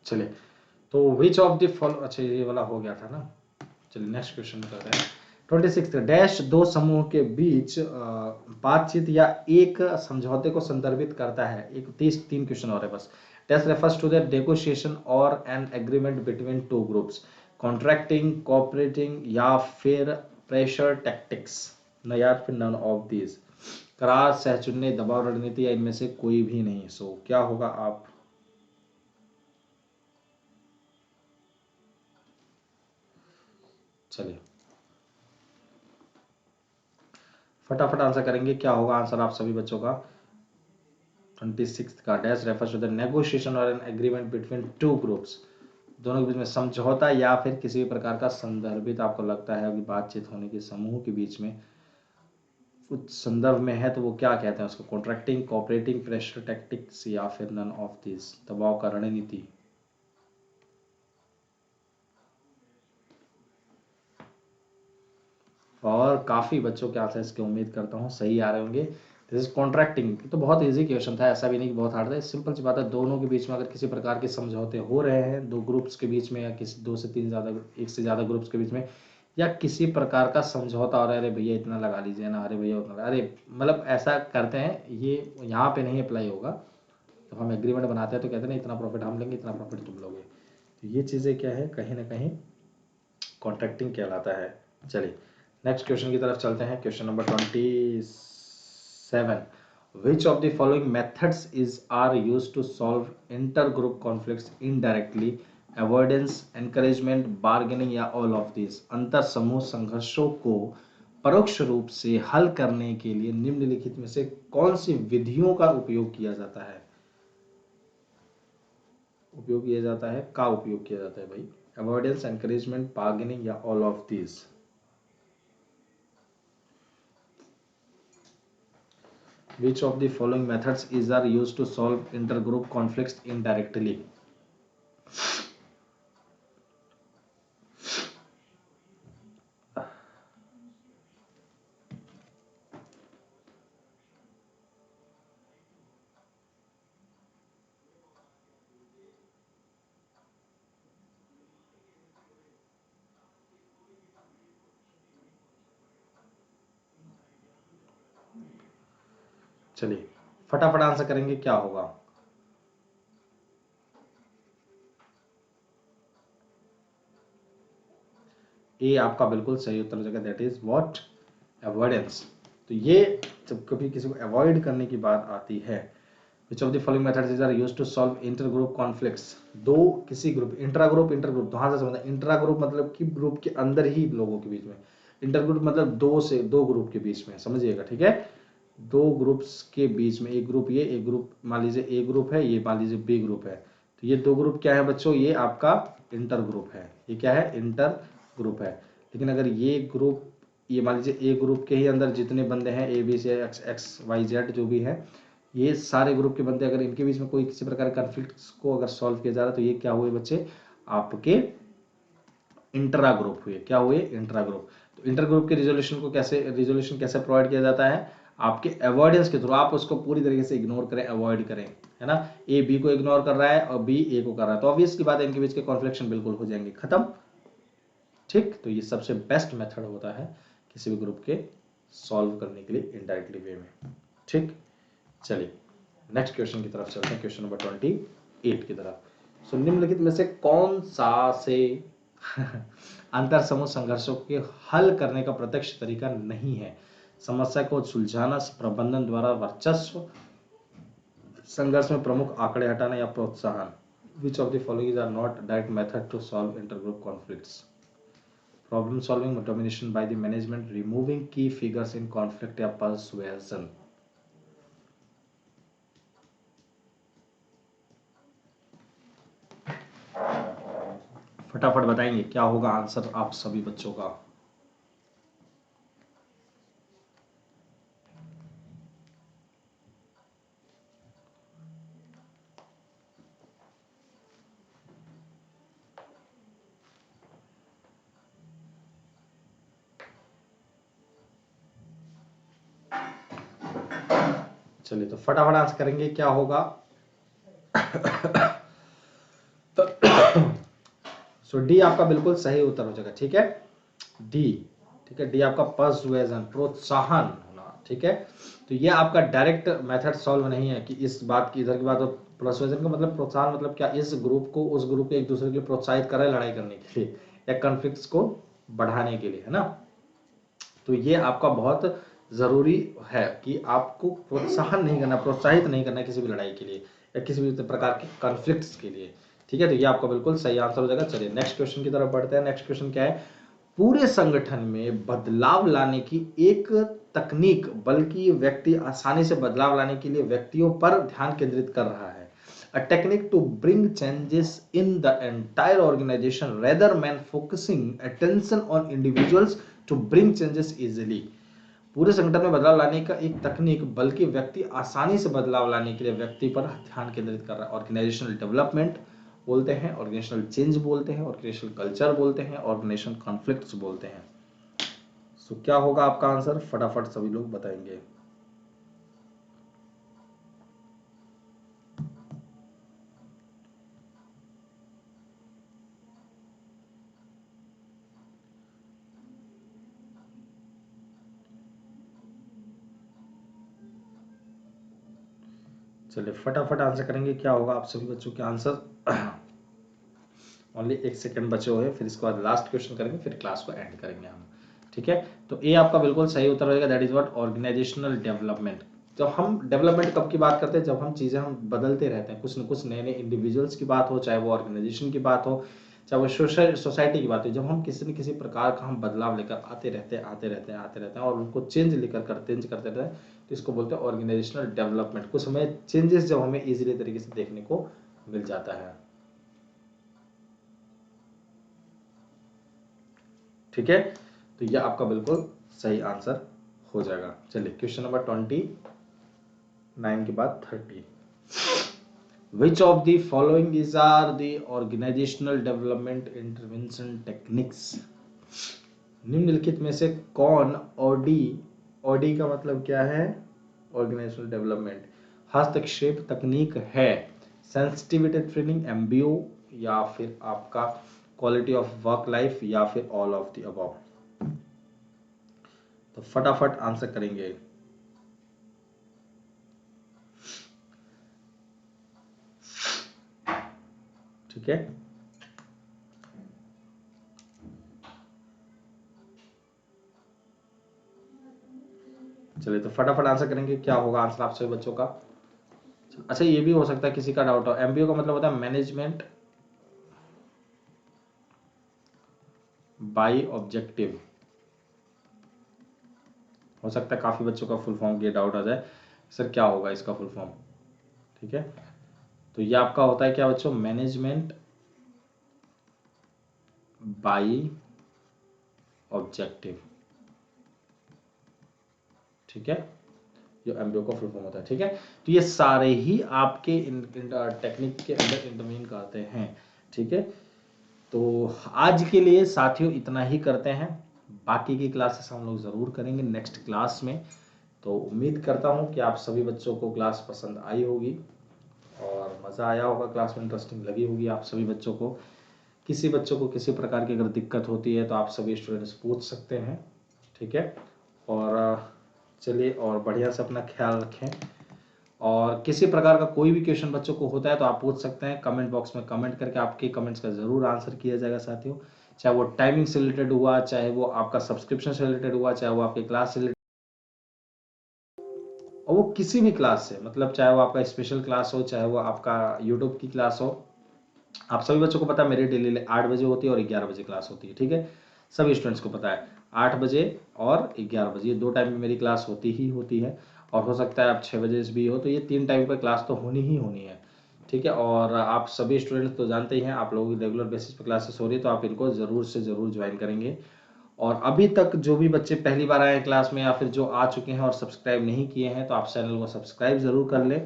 चलिए, तो विच ऑफ द फॉलो, अच्छा ये वाला हो गया था ना। चलिए नेक्स्ट क्वेश्चन करते हैं। 26 डैश दो समूह के बीच बातचीत या एक समझौते को संदर्भित करता है। एक 3 क्वेश्चन और है बस। Dash refers to the negotiation और an agreement between two groups, contracting, cooperating या फिर प्रेशर टैक्टिक्स, न या फिर नन ऑफ दीज। करार, सहचुन्नी, दबाव रणनीति या इनमें से कोई भी नहीं। सो क्या होगा आप, चलिए फटाफट आंसर करेंगे, क्या होगा आंसर आप सभी बच्चों का। 26 का dash refers to the negotiation और an agreement between two groups, दोनों के बीच में समझौता या फिर किसी भी प्रकार का संदर्भित आपको लगता है कि बातचीत होने की समूह के बीच में कुछ संदर्भ में है, तो वो क्या कहते हैं उसको, कॉन्ट्रैक्टिंग, कोऑपरेटिंग, प्रेशर टैक्टिक्स या फिर नन ऑफ दिस, दबाव का रणनीति। और काफी बच्चों के आंसर इसके उम्मीद करता हूँ सही आ रहे होंगे। दिस इज कॉन्ट्रैक्टिंग, तो बहुत इजी क्वेश्चन था, ऐसा भी नहीं कि बहुत हार्ड था, सिंपल सी बात है, दोनों के बीच में अगर किसी प्रकार के समझौते हो रहे हैं, दो ग्रुप्स के बीच में या किसी 2 से 3 ज्यादा, एक से ज्यादा ग्रुप्स के बीच में, या किसी प्रकार का समझौता हो रहा है, अरे भैया इतना लगा लीजिए ना, अरे भैया उतना, अरे मतलब ऐसा करते हैं, ये यहाँ पे नहीं अप्लाई होगा। जब हम एग्रीमेंट बनाते हैं तो कहते हैं ना इतना प्रॉफिट हम लेंगे, इतना प्रॉफिट तुम लोगे, तो ये चीज़ें क्या है, कहीं ना कहीं कॉन्ट्रैक्टिंग कहलाता है। चलिए नेक्स्ट क्वेश्चन की तरफ चलते हैं। Question number 27, which of the following methods is are use to solve inter group conflicts indirectly, avoidance, encouragement, bargaining या ऑल ऑफ दिस। अंतर समूह संघर्षों को परोक्ष रूप से हल करने के लिए निम्नलिखित में से कौन सी विधियों का उपयोग किया जाता है, उपयोग किया जाता है, का उपयोग किया जाता है भाई, अवॉइडेंस, एनकरेजमेंट, बार्गेनिंग या all of this. Which of the following methods is are used to solve intergroup conflicts indirectly? चलिए फटाफट आंसर करेंगे, क्या होगा। ए आपका बिल्कुल सही उत्तर हो जाएगा, दैट इज व्हाट, अवॉइडेंस। तो ये जब कभी किसी को अवॉइड करने की बात आती है, which of the following methods are used to solve inter group conflicts, दो किसी group, intra group, inter group, तो हाँ से समझना, इंट्रा ग्रुप मतलब कि ग्रुप के अंदर ही लोगों के बीच में, इंटर ग्रुप मतलब दो ग्रुप के बीच में, समझिएगा ठीक है, दो ग्रुप्स के बीच में, एक ग्रुप ये, एक ग्रुप मान लीजिए ए ग्रुप है, ये मान लीजिए बी ग्रुप है, तो ये दो ग्रुप क्या है बच्चों, ये आपका इंटर ग्रुप है, ये क्या है, इंटर ग्रुप है। लेकिन अगर ये ग्रुप, ये मान लीजिए ए ग्रुप के ही अंदर जितने बंदे हैं, A B C X X Y Z जो भी है, ये सारे ग्रुप के बंदे, अगर इनके बीच में कोई किसी प्रकार के कॉन्फ्लिक्ट को अगर सॉल्व किया जा रहा है तो ये क्या हुए बच्चे, आपके इंट्रा ग्रुप हुए। क्या हुए, इंट्रा ग्रुप। तो इंटर ग्रुप के रिजोल्यूशन कैसे प्रोवाइड किया जाता है, आपके अवॉइडेंस के थ्रू। आप उसको पूरी तरीके से इग्नोर करें, अवॉइड करें, है ना। ए बी को इग्नोर कर रहा है और बी ए को कर रहा है, तो ऑब्वियस की बात है इनके बीच के कॉन्फ्लिक्शन बिल्कुल हो जाएंगे, खत्म। ठीक, तो ये सबसे बेस्ट मेथड होता है किसी भी ग्रुप के सॉल्व करने के लिए इनडायरेक्टली वे में। ठीक, चलिए नेक्स्ट क्वेश्चन की तरफ चलते हैं, क्वेश्चन नंबर 28 की तरफ। सो निम्नलिखित में से कौन सा से अंतर समूह संघर्षों के हल करने का प्रत्यक्ष तरीका नहीं है। समस्या को सुलझाना, प्रबंधन द्वारा वर्चस्व, संघर्ष में प्रमुख आंकड़े हटाना या प्रोत्साहन। Which of the following are not direct method to solve intergroup conflicts. Problem solving, domination by the management, removing key figures in conflict या पर्सुएशन। फटाफट बताएंगे क्या होगा आंसर आप सभी बच्चों का। चलिए तो फटाफट आंसर करेंगे क्या होगा। सो डी आपका बिल्कुल सही उत्तर हो जाएगा, ठीक है, डी। ठीक है, डी आपका पर्सुएजन, प्रोत्साहन होना, ठीक है। तो ये आपका डायरेक्ट मेथड सॉल्व नहीं है कि इस बात की इधर की बात हो। पर्सुएजन का मतलब प्रोत्साहन, मतलब क्या, इस ग्रुप को उस ग्रुप के एक दूसरे के लिए प्रोत्साहित करे लड़ाई करने के लिए या कॉन्फ्लिक्ट्स को बढ़ाने के लिए, है ना। तो ये आपका बहुत जरूरी है कि आपको प्रोत्साहन नहीं करना, प्रोत्साहित नहीं करना किसी भी लड़ाई के लिए या किसी भी प्रकार के कॉन्फ्लिक्ट्स के लिए, ठीक है। तो ये आपका बिल्कुल सही आंसर हो जाएगा। चलिए नेक्स्ट क्वेश्चन की तरफ बढ़ते हैं। नेक्स्ट क्वेश्चन क्या है, पूरे संगठन में बदलाव लाने की एक तकनीक, बल्कि व्यक्ति आसानी से बदलाव लाने के लिए व्यक्तियों पर ध्यान केंद्रित कर रहा है। A technique to bring changes in the entire organization rather than focusing attention on individuals to bring changes easily। पूरे संगठन में बदलाव लाने का एक तकनीक, बल्कि व्यक्ति आसानी से बदलाव लाने के लिए व्यक्ति पर ध्यान केंद्रित कर रहा है। ऑर्गेनाइजेशनल डेवलपमेंट बोलते हैं, ऑर्गेनाइजेशनल चेंज बोलते हैं, ऑर्गेनाइजेशनल कल्चर बोलते हैं, ऑर्गेनाइजेशनल कॉन्फ्लिक्ट्स बोलते हैं। सो क्या होगा आपका आंसर, फटाफट सभी लोग बताएंगे। चलिए फटाफट आंसर करेंगे क्या होगा आप सभी बच्चों के आंसर। ओनली 1 सेकंड बचे हुए, फिर इसके बाद लास्ट क्वेश्चन करेंगे, फिर क्लास को एंड करेंगे हम, ठीक है। तो ए आपका बिल्कुल सही उत्तर हो जाएगा, that is what, organisational development. जब हम डेवलपमेंट कब की बात करते हैं, जब हम चीजें हम बदलते रहते हैं, कुछ न कुछ नए नए इंडिविजुअल्स की बात हो, चाहे वो ऑर्गेनाइजेशन की बात हो, चाहे वो सोसाइटी की बात हो। जब हम किसी न किसी प्रकार का हम बदलाव लेकर आते रहते हैं, आते रहते हैं और उनको चेंज चेंज करते रहते हैं, तो इसको बोलते हैं ऑर्गेनाइजेशनल डेवलपमेंट। कुछ हमें चेंजेस जब हमें इजीली तरीके से देखने को मिल जाता है, ठीक है। तो ये आपका बिल्कुल सही आंसर हो जाएगा। चलिए क्वेश्चन नंबर 29 के बाद 30। Which of the following is are the organisational development intervention techniques. निम्नलिखित में से कौन ओडी, ओडी का मतलब क्या है, ऑर्गेनाइजेशनल डेवलपमेंट, हस्तक्षेप तकनीक है। सेंसिटिविटी ट्रेनिंग, एमबीओ, या फिर आपका क्वालिटी ऑफ वर्क लाइफ, या फिर ऑल ऑफ द अबव। तो फटाफट आंसर करेंगे। ठीक है, चलिए तो फटाफट आंसर करेंगे क्या होगा आंसर आप सभी बच्चों का। अच्छा ये भी हो सकता है किसी का डाउट हो, एमबीओ का मतलब होता है मैनेजमेंट बाय ऑब्जेक्टिव। हो सकता है काफी बच्चों का फुल फॉर्म ये डाउट आ जाए, सर क्या होगा इसका फुल फॉर्म, ठीक है। तो ये आपका होता है क्या बच्चों, मैनेजमेंट बाय ऑब्जेक्टिव, ठीक है। जो एमबीओ का फुल फॉर्म होता है, ठीक है। तो ये सारे ही आपके टेक्निक के अंदर इंटरवीन करते हैं, ठीक है। तो आज के लिए साथियों इतना ही करते हैं, बाकी की क्लासेस हम लोग ज़रूर करेंगे नेक्स्ट क्लास में। तो उम्मीद करता हूँ कि आप सभी बच्चों को क्लास पसंद आई होगी और मज़ा आया होगा, क्लास में इंटरेस्टिंग लगी होगी आप सभी बच्चों को। किसी बच्चों को किसी प्रकार की अगर दिक्कत होती है तो आप सभी स्टूडेंट्स पूछ सकते हैं, ठीक है। और चलिए, और बढ़िया से अपना ख्याल रखें, और किसी प्रकार का कोई भी क्वेश्चन बच्चों को होता है तो आप पूछ सकते हैं कमेंट बॉक्स में, कमेंट करके आपके कमेंट्स का ज़रूर आंसर किया जाएगा साथियों। चाहे वो टाइमिंग से रिलेटेड हुआ, चाहे वो आपका सब्सक्रिप्शन से रिलेटेड हुआ, चाहे वो आपके क्लास से रिलेटेड, और वो किसी भी क्लास से, मतलब चाहे वो आपका स्पेशल क्लास हो, चाहे वो आपका यूट्यूब की क्लास हो। आप सभी बच्चों को पता है मेरी डेली 8 बजे होती है और 11 बजे क्लास होती है, ठीक है। सभी स्टूडेंट्स को पता है 8 बजे और 11 बजे, ये 2 टाइम में मेरी क्लास होती ही होती है। और हो सकता है आप 6 बजे से भी हो, तो ये 3 टाइम पर क्लास तो होनी ही होनी है, ठीक है। और आप सभी स्टूडेंट्स तो जानते ही हैं, आप लोगों की रेगुलर बेसिस पर क्लासेस हो रही है, तो आप इनको ज़रूर से ज़रूर ज्वाइन करेंगे। और अभी तक जो भी बच्चे पहली बार आए हैं क्लास में, या फिर जो आ चुके हैं और सब्सक्राइब नहीं किए हैं, तो आप चैनल को सब्सक्राइब जरूर कर लें,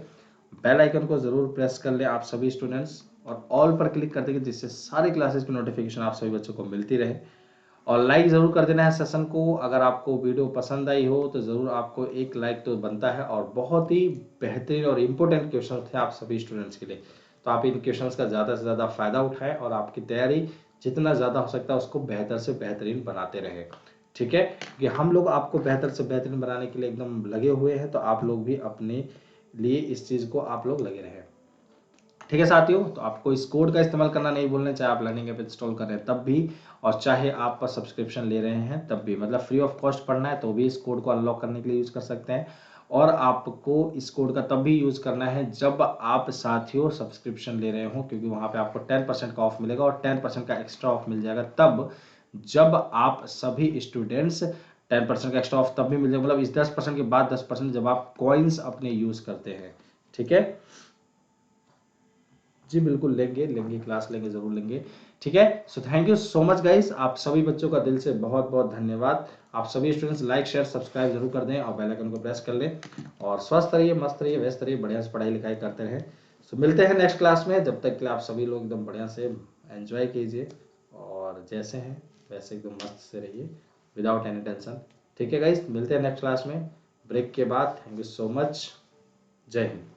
बेल आइकन को जरूर प्रेस कर लें आप सभी स्टूडेंट्स, और ऑल पर क्लिक कर देंगे, जिससे सारे क्लासेस की नोटिफिकेशन आप सभी बच्चों को मिलती रहे। और लाइक जरूर कर देना है सेशन को। अगर आपको वीडियो पसंद आई हो तो जरूर आपको एक लाइक तो बनता है, और बहुत ही बेहतरीन और इम्पोर्टेंट क्वेश्चन थे आप सभी स्टूडेंट्स के लिए, तो आप इन क्वेश्चंस का ज़्यादा से ज़्यादा फायदा उठाएं और आपकी तैयारी जितना ज़्यादा हो सकता है उसको बेहतर से बेहतरीन बनाते रहें, ठीक है। कि हम लोग आपको बेहतर से बेहतरीन बनाने के लिए एकदम लगे हुए हैं, तो आप लोग भी अपने लिए इस चीज़ को आप लोग लगे रहें, ठीक है साथियों। तो आपको इस कोड का इस्तेमाल करना नहीं भूलना, चाहे आप लर्निंग ऐप इंस्टॉल कर रहे हैं तब भी, और चाहे आप सब्सक्रिप्शन ले रहे हैं तब भी, मतलब फ्री ऑफ कॉस्ट पढ़ना है तो भी इस कोड को अनलॉक करने के लिए यूज़ कर सकते हैं। और आपको इस कोड का तब भी यूज़ करना है जब आप साथियों सब्सक्रिप्शन ले रहे हो, क्योंकि वहाँ पे आपको 10% का ऑफ मिलेगा, और 10% का एक्स्ट्रा ऑफ मिल जाएगा तब जब आप सभी स्टूडेंट्स 10% का एक्स्ट्रा ऑफ तब भी मिल जाएगा, मतलब इस 10% के बाद 10% जब आप कॉइन्स अपने यूज़ करते हैं, ठीक है। जी बिल्कुल लेंगे लेंगे, क्लास लेंगे, जरूर लेंगे, ठीक है। So thank you so much guys, आप सभी बच्चों का दिल से बहुत बहुत धन्यवाद। आप सभी स्टूडेंट्स लाइक शेयर सब्सक्राइब जरूर कर दें और बेल आइकन को प्रेस कर लें, और स्वस्थ रहिए, मस्त रहिए, व्यस्त रहिए, बढ़िया से पढ़ाई लिखाई करते रहें। सो मिलते हैं नेक्स्ट क्लास में, जब तक के लिए आप सभी लोग एकदम बढ़िया से एंजॉय कीजिए, और जैसे हैं वैसे एकदम मस्त से रहिए, विदाउट एनी टेंशन, ठीक है गाइस। मिलते हैं नेक्स्ट क्लास में ब्रेक के बाद। थैंक यू सो मच, जय हिंद।